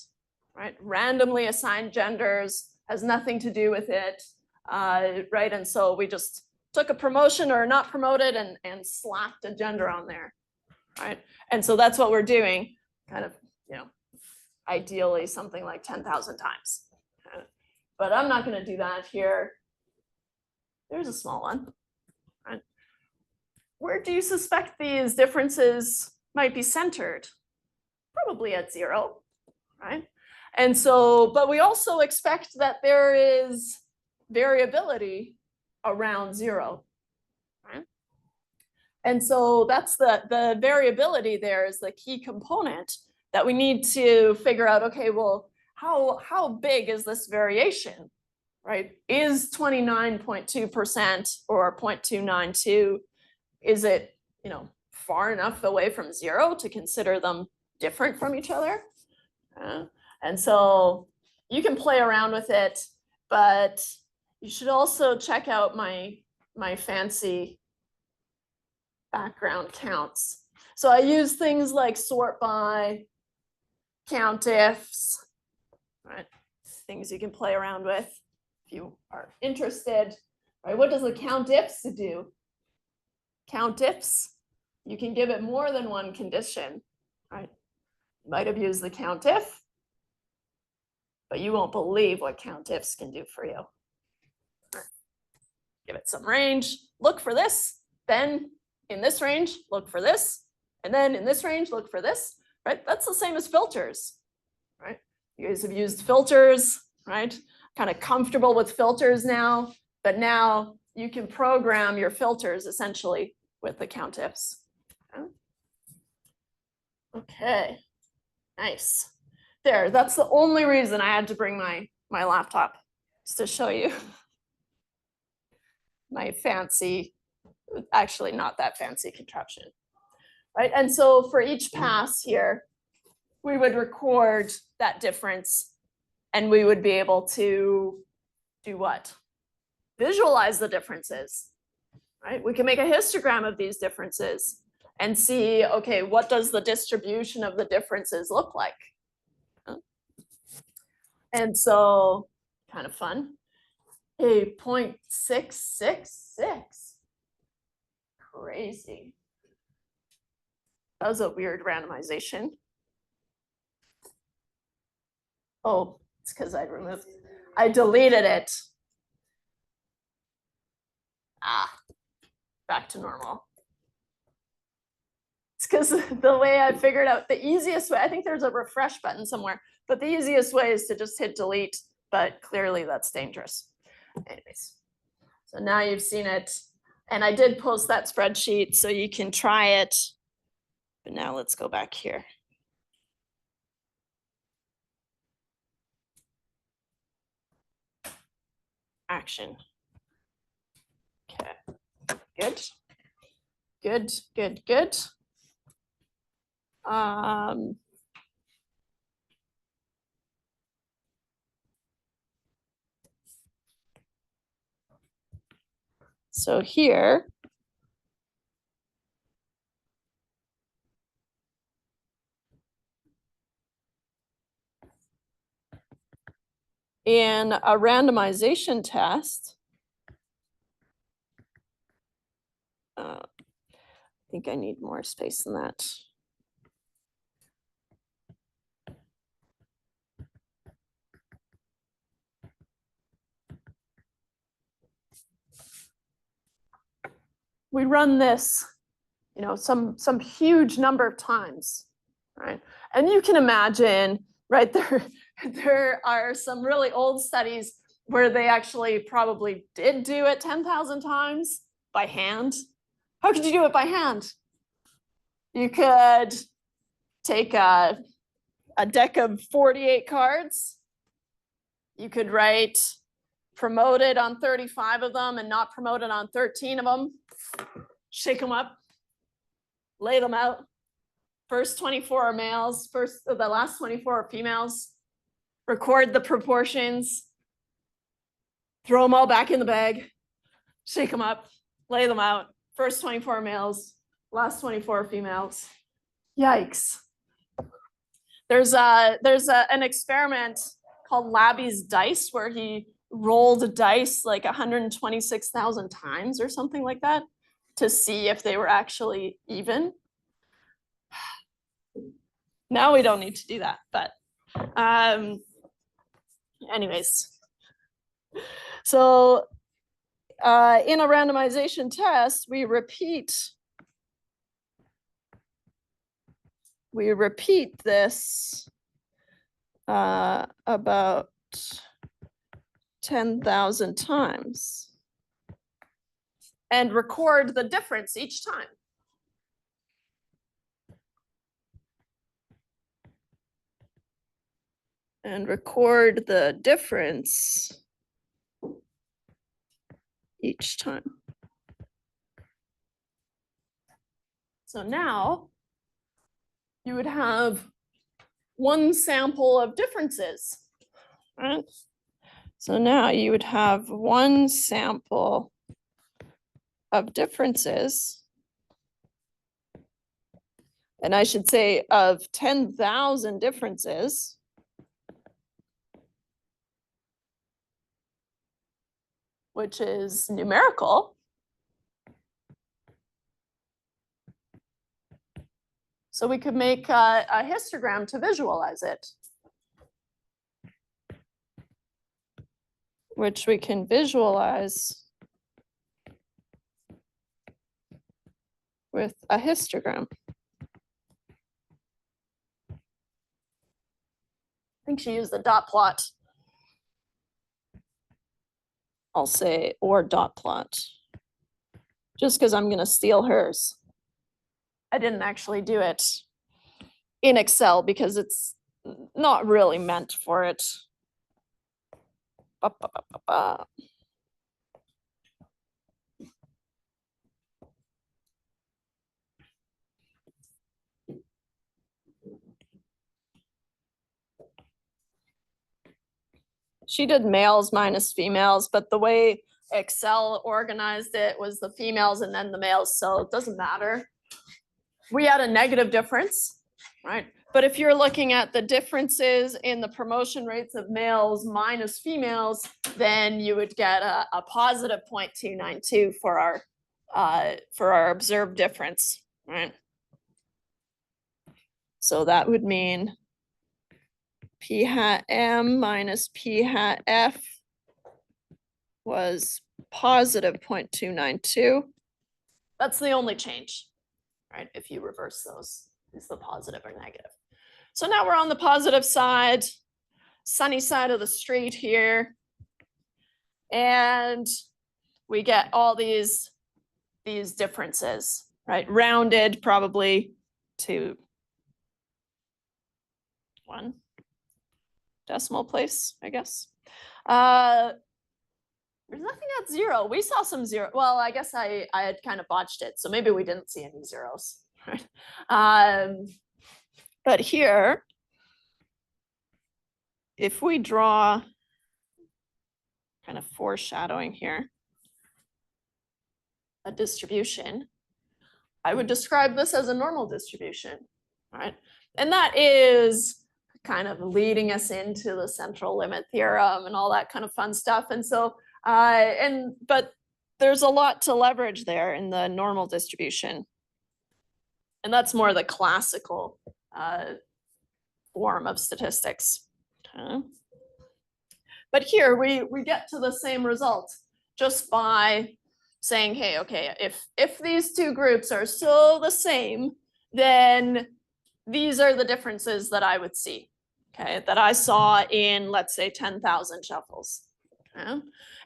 right? Randomly assigned genders, has nothing to do with it, right? And so we just took a promotion or not promoted and slapped a gender on there, right? And so that's what we're doing, kind of, you know, ideally something like 10,000 times. But I'm not going to do that here. There's a small one. Right? Where do you suspect these differences might be centered? Probably at 0, right? And so, but we also expect that there is variability around 0, right? And so that's the variability there is the key component that we need to figure out, okay, well, how big is this variation, right? Is 29.2% or 0.292, is it, you know, far enough away from 0 to consider them different from each other? And so you can play around with it, but you should also check out my fancy background counts. So I use things like sort by, count ifs, right? Things you can play around with if you are interested, right? What does the count ifs do? Count ifs, you can give it more than one condition, right? You might have used the count if, but you won't believe what count ifs can do for you. Right. Give it some range, look for this, then in this range, look for this, and then in this range, look for this, right? That's the same as filters, right? You guys have used filters, right? Kind of comfortable with filters now, but now you can program your filters essentially with the count ifs. Okay, nice. There, that's the only reason I had to bring my laptop, just to show you my fancy, actually not that fancy contraption, right? And so for each pass here, we would record that difference and we would be able to do what? Visualize the differences, right? We can make a histogram of these differences and see, okay, what does the distribution of the differences look like? And so, kind of fun. A 0.666. Crazy. That was a weird randomization. Oh, it's because I deleted it. Back to normal. It's because the way I figured out the easiest way, I think there's a refresh button somewhere, but the easiest way is to just hit delete, but clearly that's dangerous. Anyways, so now you've seen it, and I did post that spreadsheet so you can try it, but now let's go back here. Action. Okay, good. Good, good, good. So here, in a randomization test, I think I need more space than that. We run this, you know, some huge number of times, right? And you can imagine, right, there are some really old studies where they actually probably did do it 10,000 times by hand. How could you do it by hand? You could take a deck of 48 cards. You could write promoted on 35 of them and not promoted on 13 of them. Shake them up, lay them out. First 24 are males, the last 24 are females. Record the proportions, throw them all back in the bag, shake them up, lay them out. First 24 are males, last 24 are females. Yikes. There's an experiment called Labby's dice where he rolled dice like 126,000 times or something like that to see if they were actually even. Now we don't need to do that, but anyways. So in a randomization test, we repeat this about 10,000 times and record the difference each time. And record the difference each time. So now you would have one sample of differences, right? So now you would have one sample of differences. And I should say of 10,000 differences. Which is numerical. So we could make a histogram to visualize it, which we can visualize with a histogram. I think she used the dot plot. I'll say or dot plot, just because I'm going to steal hers. I didn't actually do it in Excel because it's not really meant for it. Ba, ba, ba, ba, ba. She did males minus females, but the way Excel organized it was the females and then the males, so it doesn't matter. We had a negative difference, right? But if you're looking at the differences in the promotion rates of males minus females, then you would get a positive 0.292 for our observed difference, right? So that would mean P hat M minus P hat F was positive 0.292. That's the only change, right? If you reverse those, is the positive or negative. So now we're on the positive side, sunny side of the street here. And we get all these differences, right? Rounded probably to 1 decimal place, I guess. There's nothing at 0. We saw some 0. Well, I guess I had kind of botched it, so maybe we didn't see any zeros. Right? But here, if we draw kind of foreshadowing here, a distribution, I would describe this as a normal distribution, right? And that is kind of leading us into the central limit theorem and all that kind of fun stuff. And so, but there's a lot to leverage there in the normal distribution. And that's more the classical form of statistics. Okay. But here we get to the same result just by saying, hey, okay, if these two groups are so the same, then these are the differences that I would see, okay, that I saw in, let's say, 10,000 shuffles. Okay?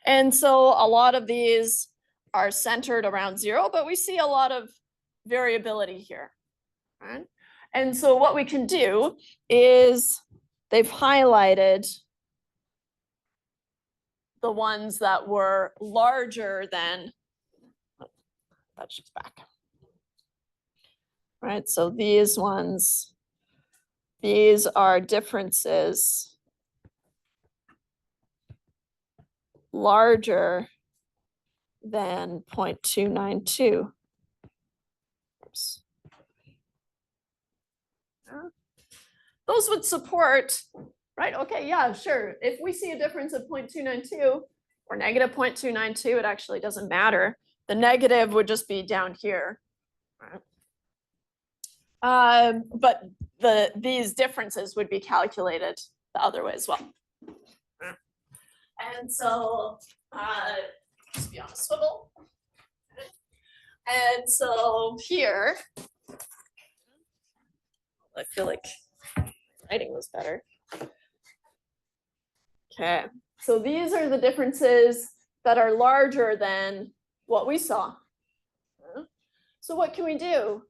And so a lot of these are centered around 0, but we see a lot of variability here. Right? And so what we can do is they've highlighted the ones that were larger than, that's just back. Right, so these ones, these are differences larger than 0.292. Oops. Those would support, right? Okay, yeah, sure. If we see a difference of 0.292 or negative 0.292, it actually doesn't matter. The negative would just be down here. Right? But these differences would be calculated the other way as well. And so, just be on a swivel. And so here, I feel like writing was better. Okay, so these are the differences that are larger than what we saw. So what can we do?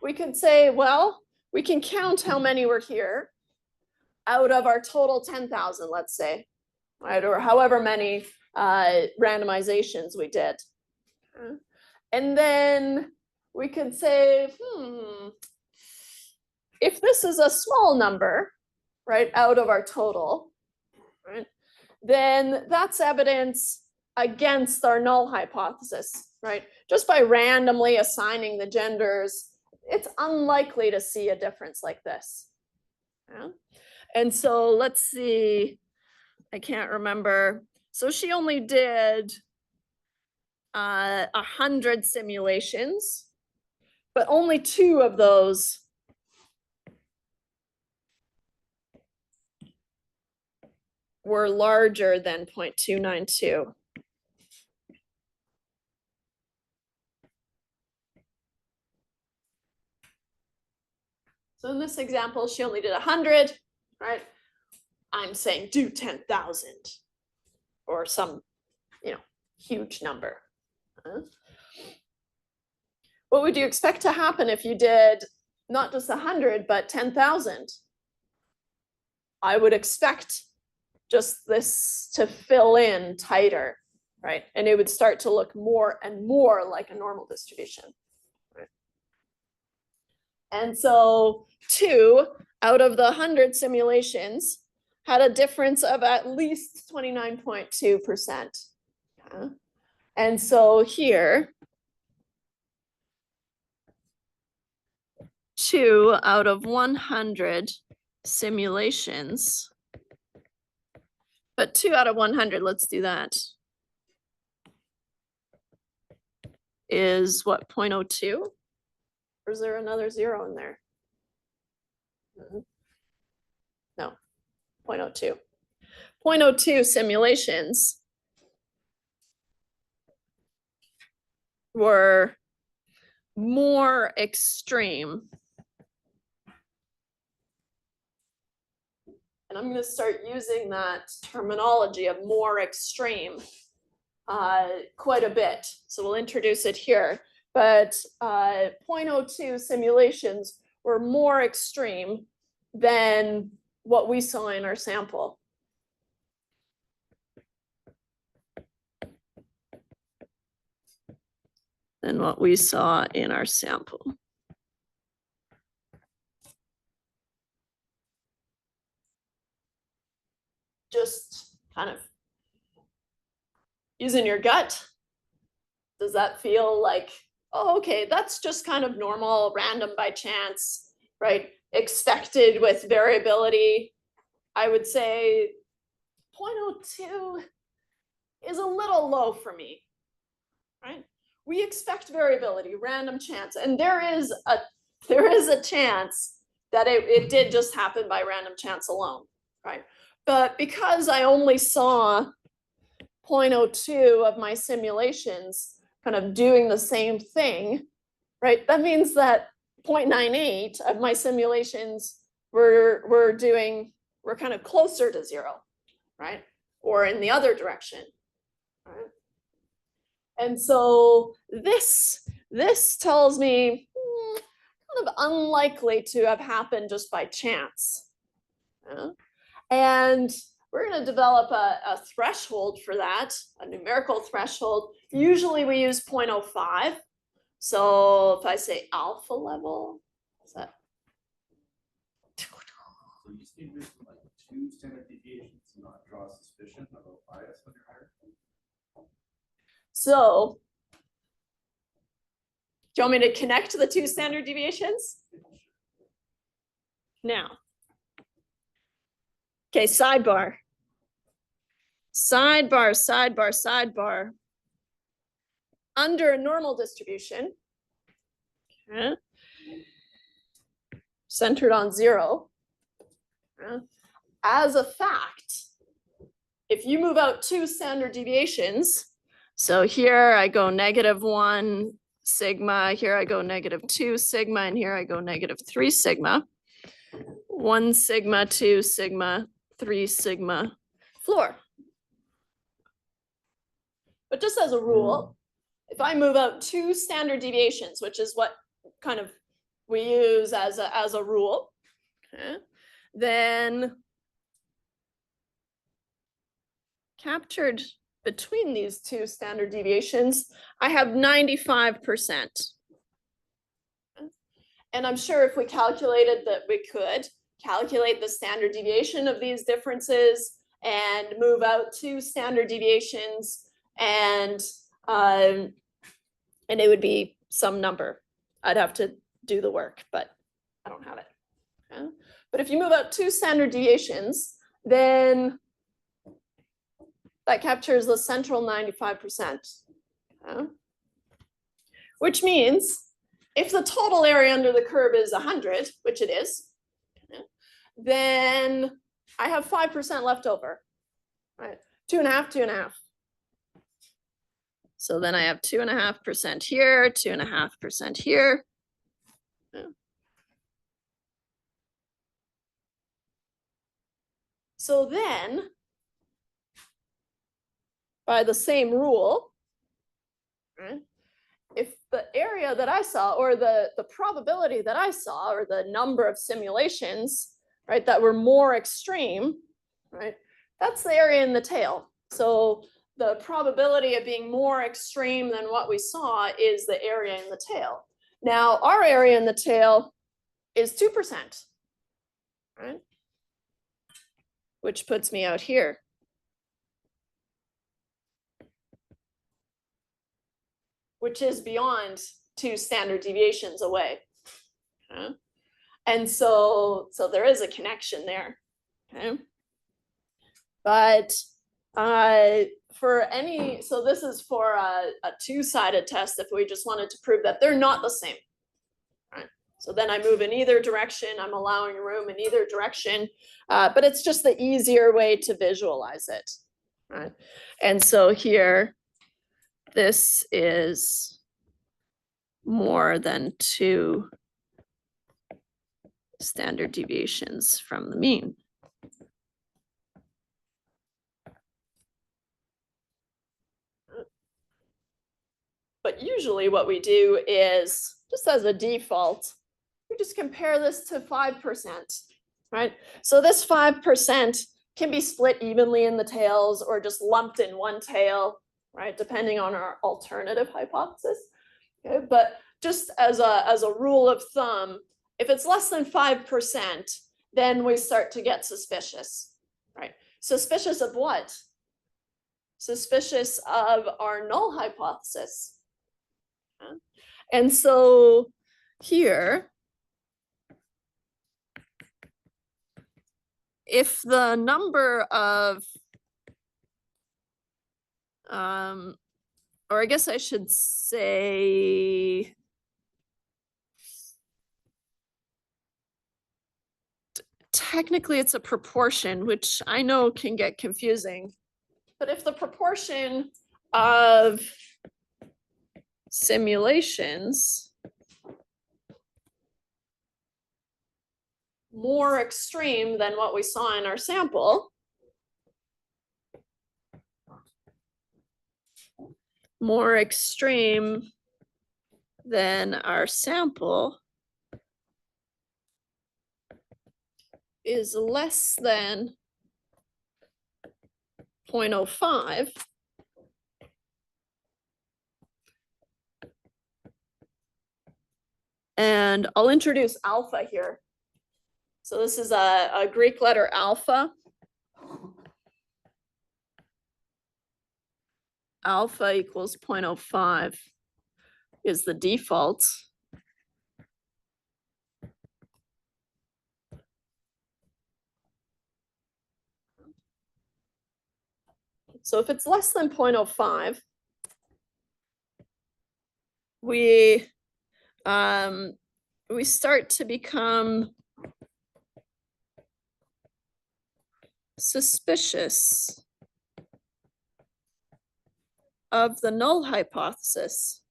We could say, well, we can count how many were here out of our total 10,000, let's say, right? Or however many randomizations we did. And then we could say, if this is a small number, right, out of our total, right, then that's evidence against our null hypothesis, right? Just by randomly assigning the genders, it's unlikely to see a difference like this. Yeah? And so let's see, I can't remember. So she only did 100 simulations, but only 2 of those were larger than 0.292. So in this example, she only did 100, right? I'm saying do 10,000 or some, huge number. What would you expect to happen if you did not just 100, but 10,000? I would expect just this to fill in tighter, right? And it would start to look more and more like a normal distribution. Right? And so 2 out of the 100 simulations had a difference of at least 29.2%. Okay? And so here, 2 out of 100 simulations, but 2 out of 100, let's do that, is what, 0.02? Or is there another 0 in there? No, 0.02. 0.02 simulations were more extreme. And I'm going to start using that terminology of more extreme quite a bit. So we'll introduce it here. But 0.02 simulations were more extreme than what we saw in our sample. Than what we saw in our sample. Just kind of using your gut, Does that feel like, oh, okay, that's just kind of normal, random by chance, right? Expected with variability. I would say 0.02 is a little low for me, right? We expect variability, random chance, and there is a chance that it did just happen by random chance alone, right? But because I only saw 0.02 of my simulations kind of doing the same thing, right? That means that 0.98 of my simulations were kind of closer to zero, right? Or in the other direction, right? And so this tells me kind of unlikely to have happened just by chance. And we're going to develop a threshold for that, a numerical threshold. Usually we use 0.05. So if I say alpha level, what's that? So you see this like 2 standard deviations to not draw suspicion of a bias when you're hiring? So do you want me to connect the 2 standard deviations? Now. Okay, sidebar. Sidebar, sidebar, sidebar. Under a normal distribution, okay, centered on 0, as a fact, if you move out 2 standard deviations, so here I go -1 sigma, here I go -2 sigma, and here I go -3 sigma, 1 sigma, 2 sigma, 3 sigma floor. But just as a rule, if I move out 2 standard deviations, which is what kind of we use as a rule, okay, then captured between these 2 standard deviations, I have 95%. And I'm sure if we calculated that, we could calculate the standard deviation of these differences and move out 2 standard deviations, and it would be some number. I'd have to do the work, but I don't have it. Okay? But if you move out 2 standard deviations, then that captures the central 95%. Okay? Which means if the total area under the curve is 100, which it is, okay, then I have 5% left over. Right? 2.5, 2.5. So then I have 2.5% here, 2.5% here. Yeah. So then, by the same rule, right, if the area that I saw, or the probability that I saw, or the number of simulations, right, that were more extreme, right, that's the area in the tail. So the probability of being more extreme than what we saw is the area in the tail. Now, our area in the tail is 2%, right? Which puts me out here. Which is beyond 2 standard deviations away. Okay? And so there is a connection there. Okay? But for any, so this is for a 2-sided test if we just wanted to prove that they're not the same. Right? So then I move in either direction, I'm allowing room in either direction, but it's just the easier way to visualize it. Right? And so here, this is more than 2 standard deviations from the mean. But usually what we do is, just as a default, we just compare this to 5%, right? So this 5% can be split evenly in the tails or just lumped in one tail, right? Depending on our alternative hypothesis. Okay? But just as a rule of thumb, if it's less than 5%, then we start to get suspicious, right? Suspicious of what? Suspicious of our null hypothesis, And so here, if the number of, or I guess I should say, technically it's a proportion, which I know can get confusing. But if the proportion of simulations more extreme than what we saw in our sample, more extreme than our sample is less than 0.05, and I'll introduce alpha here. So this is a Greek letter alpha. Alpha equals 0.05 is the default. So if it's less than 0.05, we start to become suspicious of the null hypothesis.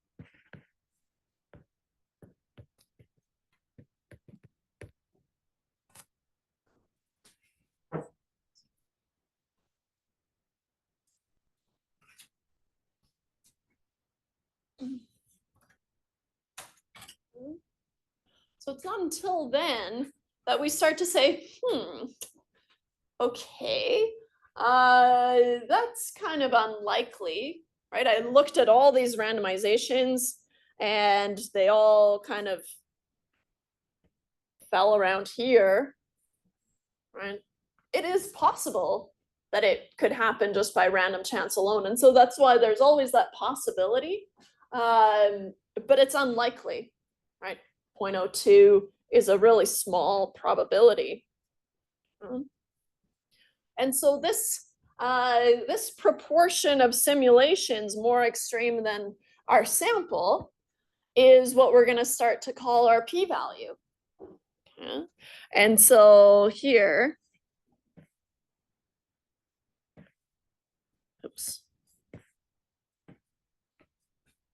So it's not until then that we start to say, okay, that's kind of unlikely, right? I looked at all these randomizations and they all kind of fell around here, right? It is possible that it could happen just by random chance alone. And so that's why there's always that possibility, but it's unlikely, right? 0.02 is a really small probability. And so this, this proportion of simulations more extreme than our sample is what we're going to start to call our p-value. Okay. And so here, oops,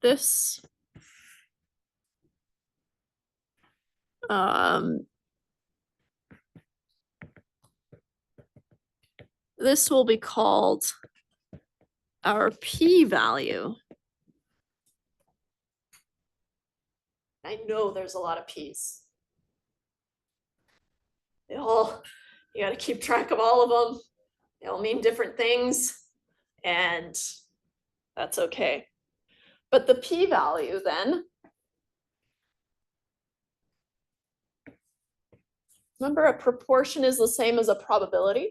this this will be called our p-value. I know there's a lot of p's. They all, you got to keep track of all of them. They all mean different things, and that's okay. But the p-value then, remember, a proportion is the same as a probability.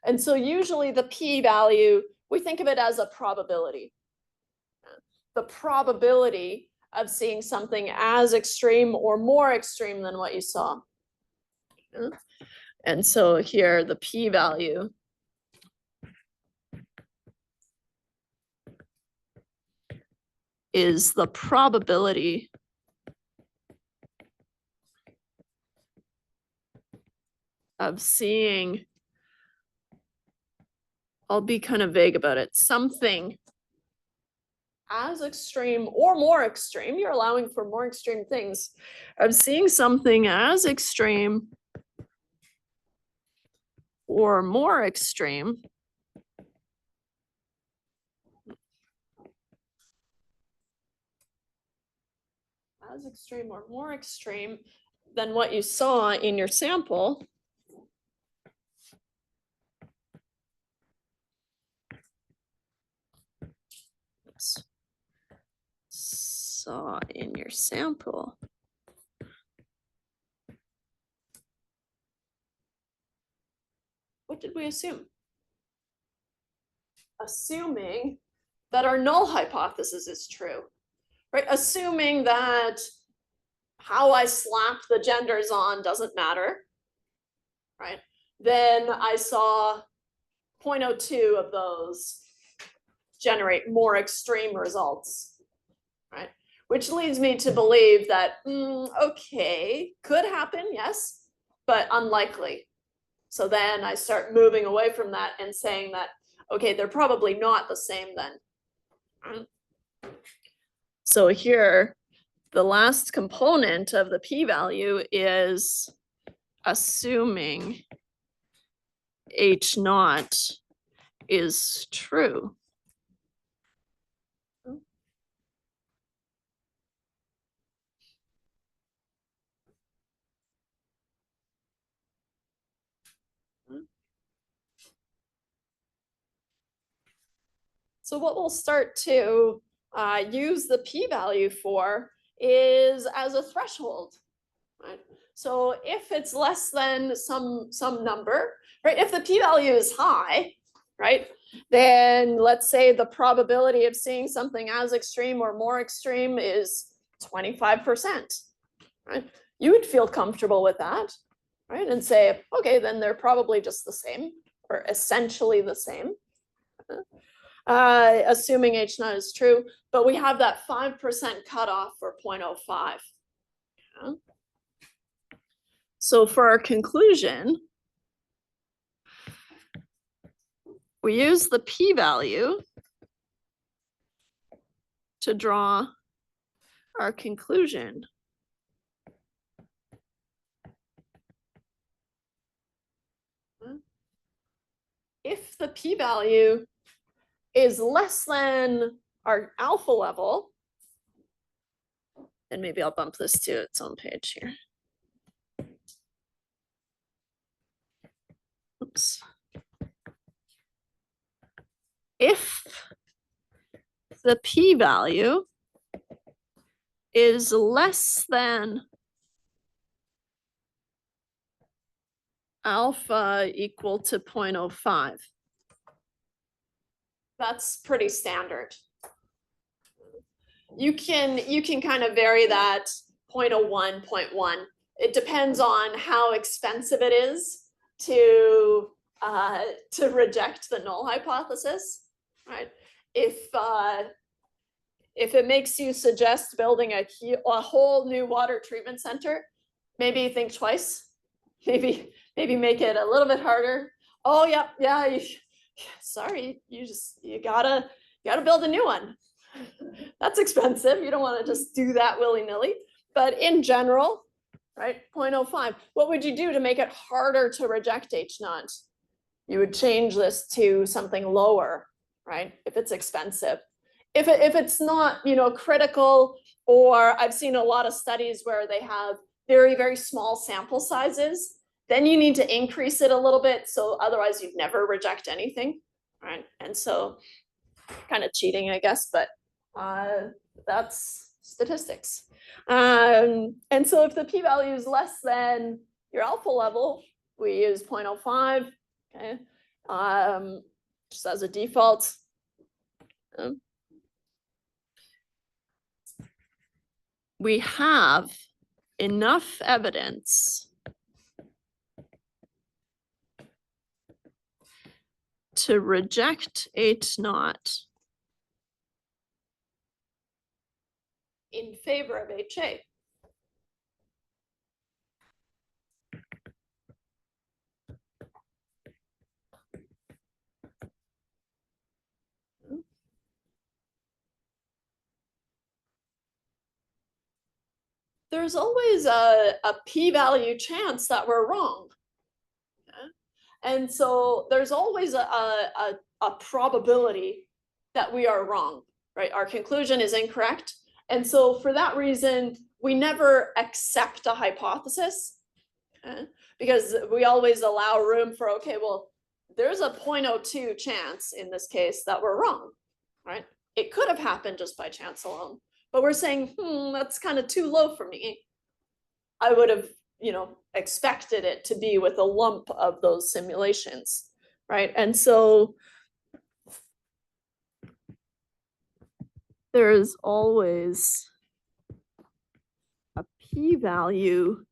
And so usually the p-value, we think of it as a probability. The probability of seeing something as extreme or more extreme than what you saw. And so here the p-value is the probability of seeing, I'll be kind of vague about it, something as extreme or more extreme, you're allowing for more extreme things, of seeing something as extreme or more extreme or more extreme than what you saw in your sample. Oops. Saw in your sample. What did we assume? Assuming that our null hypothesis is true, right? Assuming that how I slapped the genders on doesn't matter, right? Then I saw 0.02 of those generate more extreme results, right? Which leads me to believe that, okay, could happen, yes, but unlikely. So then I start moving away from that and saying that, okay, they're probably not the same then. So here, the last component of the p-value is assuming H naught is true. So what we'll start to use the p-value for is as a threshold, right? So if it's less than some number, right? If the p-value is high, right? Then let's say the probability of seeing something as extreme or more extreme is 25%, right? You would feel comfortable with that, right? And say, okay, then they're probably just the same or essentially the same. Assuming H naught is true, but we have that 5% cutoff for 0.05. Yeah. So for our conclusion, we use the p-value to draw our conclusion. If the p-value is less than our alpha level, and maybe I'll bump this to its own page here. Oops. If the p-value is less than alpha equal to 0.05, that's pretty standard. You can kind of vary that 0.01, 0.1. It depends on how expensive it is to reject the null hypothesis, right? If it makes you suggest building a whole new water treatment center, maybe think twice. Maybe make it a little bit harder. Oh yeah. Sorry, you gotta build a new one. That's expensive. You don't want to just do that willy-nilly. But in general, right, 0.05. What would you do to make it harder to reject H naught? You would change this to something lower, right? If it's expensive. If it's not, critical, or I've seen a lot of studies where they have very, very small sample sizes, then you need to increase it a little bit. So otherwise you'd never reject anything, right? And so kind of cheating, I guess, but that's statistics. And so if the p-value is less than your alpha level, we use 0.05, okay, just as a default. We have enough evidence to reject H naught in favor of HA. There's always a p-value chance that we're wrong. Okay? And so there's always a probability that we are wrong, right? Our conclusion is incorrect. And so for that reason, we never accept a hypothesis, okay? Because we always allow room for, okay, well, there's a 0.02 chance in this case that we're wrong, right? It could have happened just by chance alone, but we're saying, that's kind of too low for me. I would have, expected it to be with a lump of those simulations, right? And so there is always a p-value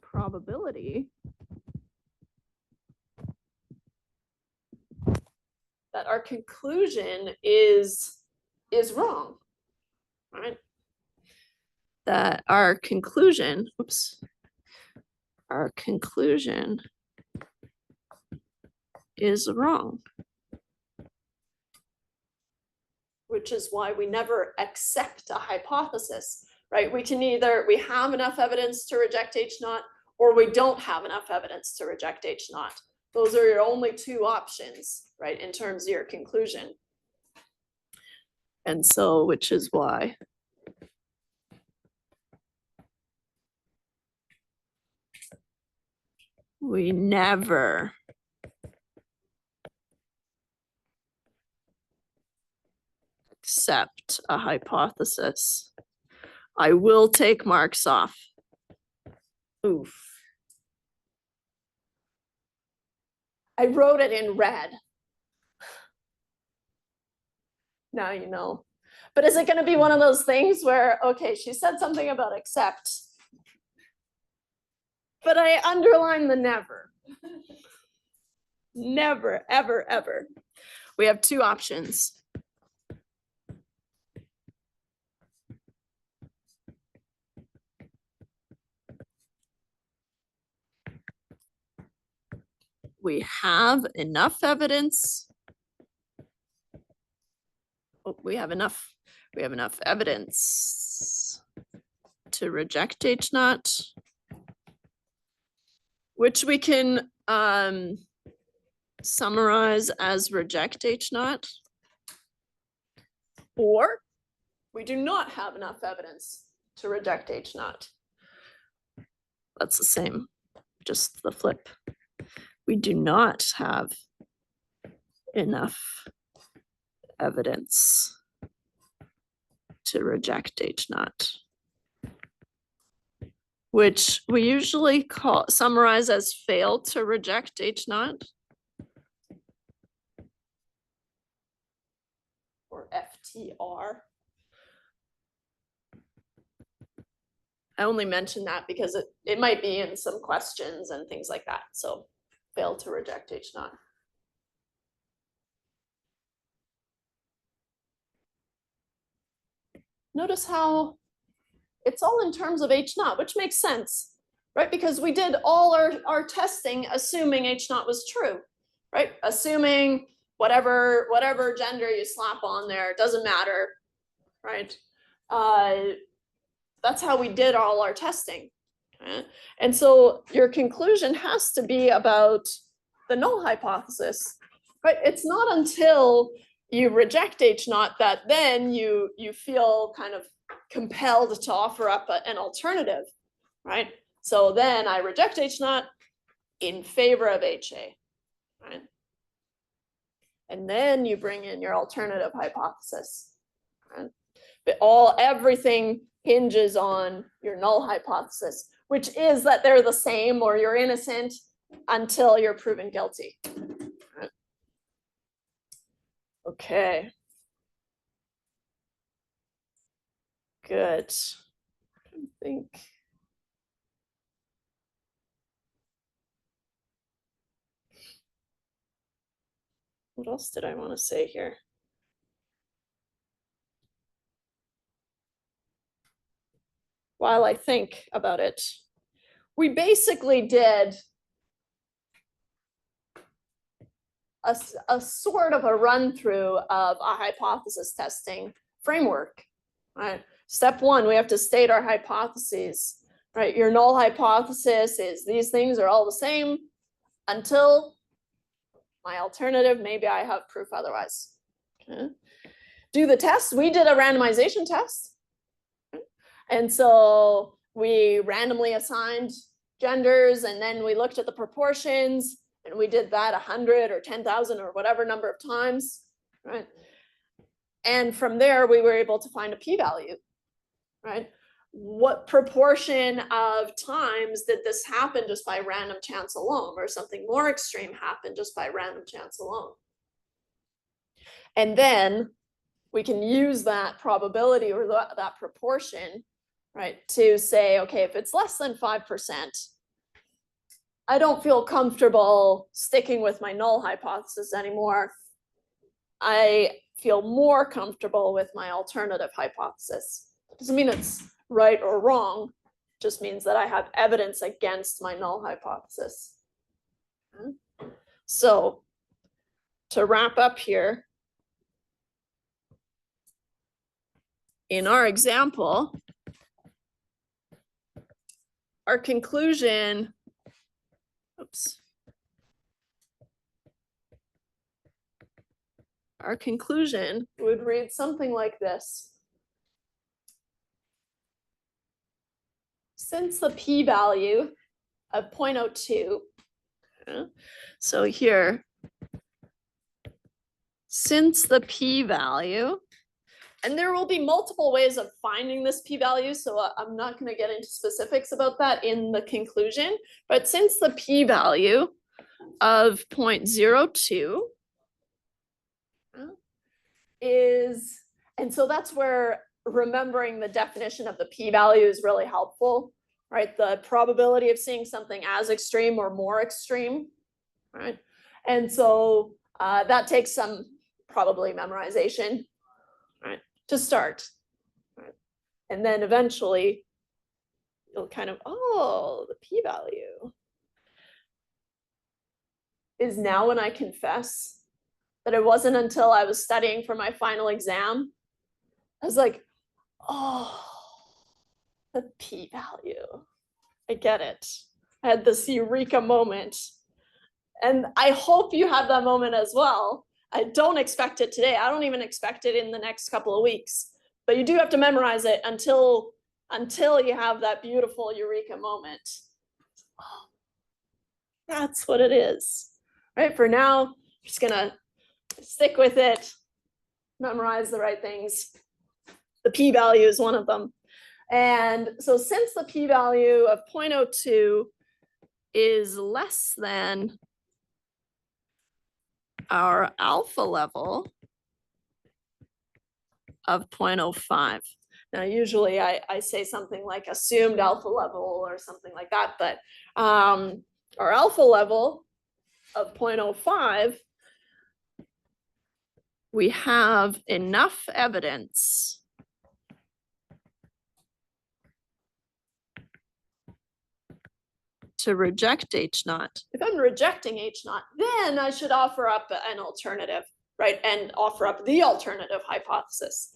probability that our conclusion is wrong, right? That our conclusion, our conclusion is wrong. Which is why we never accept a hypothesis, right? We can either, we have enough evidence to reject H naught, or we don't have enough evidence to reject H naught. Those are your only two options, right, in terms of your conclusion. And so, which is why we never accept a hypothesis. I will take marks off. Oof. I wrote it in red. Now you know. But is it going to be one of those things where, okay, she said something about accept, but I underline the never. Never, ever, ever. We have two options. We have enough evidence. Oh, we have enough evidence to reject H naught, which we can summarize as reject H naught, or we do not have enough evidence to reject H naught. That's the same, just the flip. We do not have enough evidence to reject H naught, which we usually summarize as fail to reject H naught, or FTR. I only mention that because it might be in some questions and things like that. So fail to reject H naught. Notice how it's all in terms of H naught, which makes sense, right? Because we did all our testing assuming H naught was true, right? Assuming whatever gender you slap on there, it doesn't matter, right? That's how we did all our testing. Okay? And so your conclusion has to be about the null hypothesis, right? It's not until you reject H naught that then you feel kind of compelled to offer up an alternative, right? So then I reject H naught in favor of HA, right? And then you bring in your alternative hypothesis, right? But everything hinges on your null hypothesis, which is that they're the same or you're innocent until you're proven guilty. Right? Okay. Good. I think. What else did I want to say here? While I think about it, we basically did a sort of a run through of a hypothesis testing framework, right? Step one, we have to state our hypotheses, right? Your null hypothesis is these things are all the same until my alternative, maybe I have proof otherwise. Okay. Do the test. We did a randomization test. And so we randomly assigned genders and then we looked at the proportions and we did that 100 or 10,000 or whatever number of times, right? And from there, we were able to find a p-value, right? What proportion of times did this happen just by random chance alone, or something more extreme happen just by random chance alone? And then we can use that probability or that proportion, right, to say, okay, if it's less than 5%, I don't feel comfortable sticking with my null hypothesis anymore. I feel more comfortable with my alternative hypothesis. Doesn't mean it's right or wrong, just means that I have evidence against my null hypothesis. So to wrap up here, in our example, our conclusion, our conclusion would read something like this. Since the p-value of 0.02, so here, since the p-value, and there will be multiple ways of finding this p-value, so I'm not going to get into specifics about that in the conclusion, but since the p-value of 0.02 is, and so that's where remembering the definition of the p-value is really helpful, right? The probability of seeing something as extreme or more extreme, right? And so that takes some probably memorization, right, to start, right? And then eventually you'll kind of, oh, the p-value is now when I confess that it wasn't until I was studying for my final exam, I was like, oh, the p-value, I get it. I had this eureka moment. And I hope you have that moment as well. I don't expect it today. I don't even expect it in the next couple of weeks. But you do have to memorize it until you have that beautiful eureka moment. Oh, that's what it is. Right? For now, I'm just gonna stick with it, memorize the right things. The p-value is one of them. And so since the p-value of 0.02 is less than our alpha level of 0.05. Now, usually I say something like assumed alpha level or something like that, but our alpha level of 0.05, we have enough evidence to reject H naught. If I'm rejecting H naught, then I should offer up an alternative, right? And offer up the alternative hypothesis.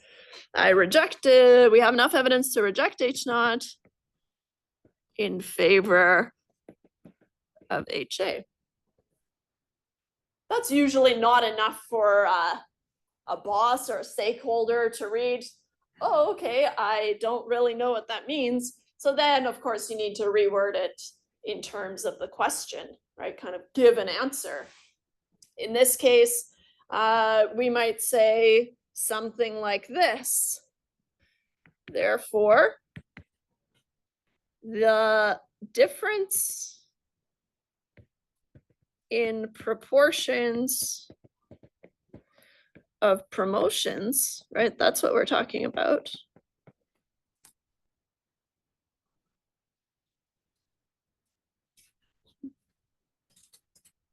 I rejected, we have enough evidence to reject H naught in favor of HA. That's usually not enough for a boss or a stakeholder to read, oh, okay, I don't really know what that means. So then, of course, you need to reword it in terms of the question, right? Kind of give an answer. In this case, we might say something like this. Therefore, the difference in proportions of promotions, right? That's what we're talking about.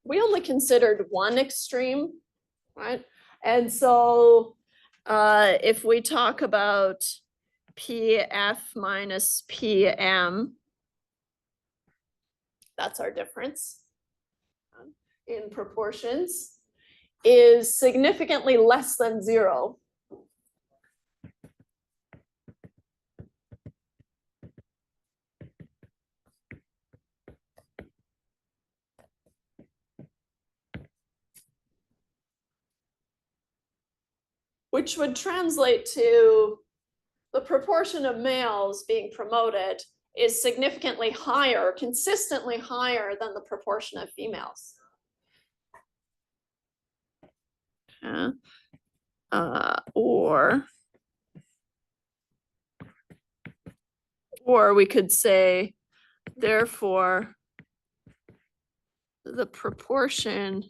We only considered one extreme, right? And so if we talk about PF minus PM, that's our difference in proportions, is significantly less than 0. Which would translate to the proportion of males being promoted is significantly higher, consistently higher than the proportion of females. Or we could say, therefore, the proportion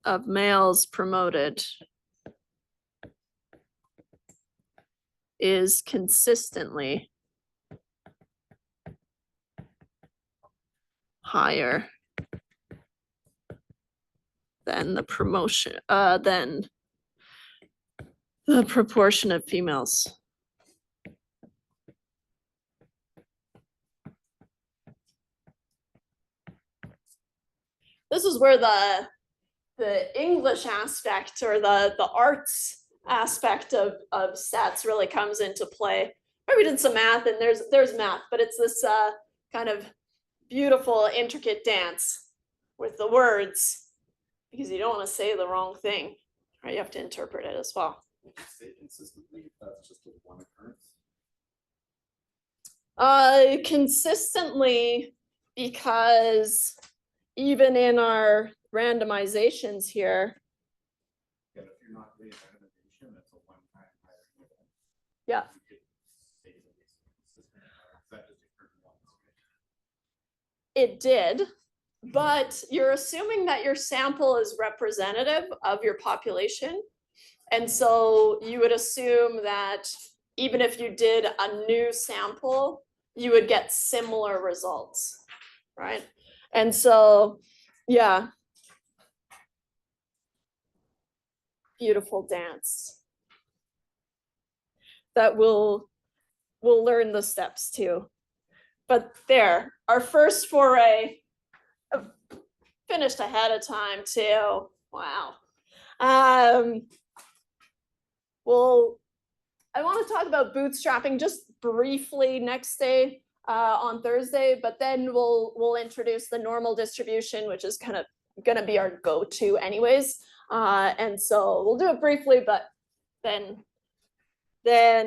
of males promoted is consistently higher than the than the proportion of females. This is where the English aspect or the arts aspect of stats really comes into play. We did some math, and there's math, but it's this kind of beautiful, intricate dance with the words, because you don't want to say the wrong thing, right? You have to interpret it as well. Say consistently, if that's just with one occurrence. Consistently, because even in our randomizations here, Yeah, if you're not doing randomization, that's a one-time higher event. yeah, You could say that it's consistent, that just occurred once, right? it did, but you're assuming that your sample is representative of your population. And so you would assume that even if you did a new sample, you would get similar results, right? And so, yeah. Beautiful dance. That we'll learn the steps too. But there, our first foray, finished ahead of time too. Wow. Well, I want to talk about bootstrapping just briefly next day on Thursday, but then we'll introduce the normal distribution, which is kind of going to be our go-to anyways. And so we'll do it briefly, but then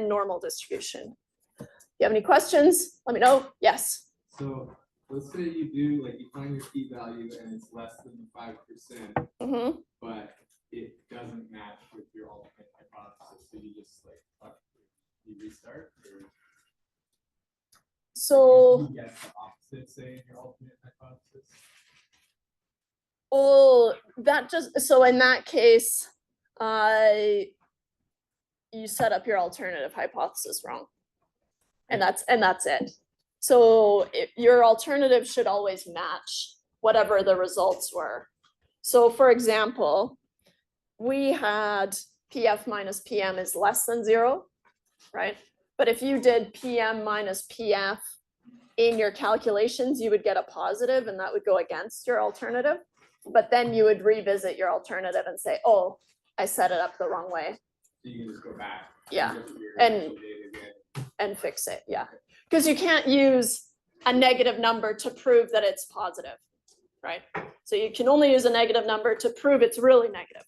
normal distribution. You have any questions? Let me know. Yes. So let's say you do, like, you find your p-value and it's less than 5%, Mm-hmm. but it doesn't match with your alternate hypothesis. So you just like you restart, or So you guess the opposite, say, in your alternate hypothesis. oh, that just, so in that case, you set up your alternative hypothesis wrong. And that's it. So your alternative should always match whatever the results were. So for example, we had PF minus PM is less than 0, right? But if you did PM minus PF in your calculations, you would get a positive, and that would go against your alternative. But then you would revisit your alternative and say, oh, I set it up the wrong way. So you can just go back. Yeah, look at your and- actual data again. and fix it, yeah. Because you can't use a negative number to prove that it's positive, right? So you can only use a negative number to prove it's really negative.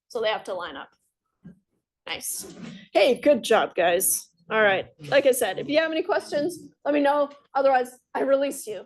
So they have to line up. Nice. Hey, good job, guys. All right, like I said, if you have any questions, let me know. Otherwise, I release you.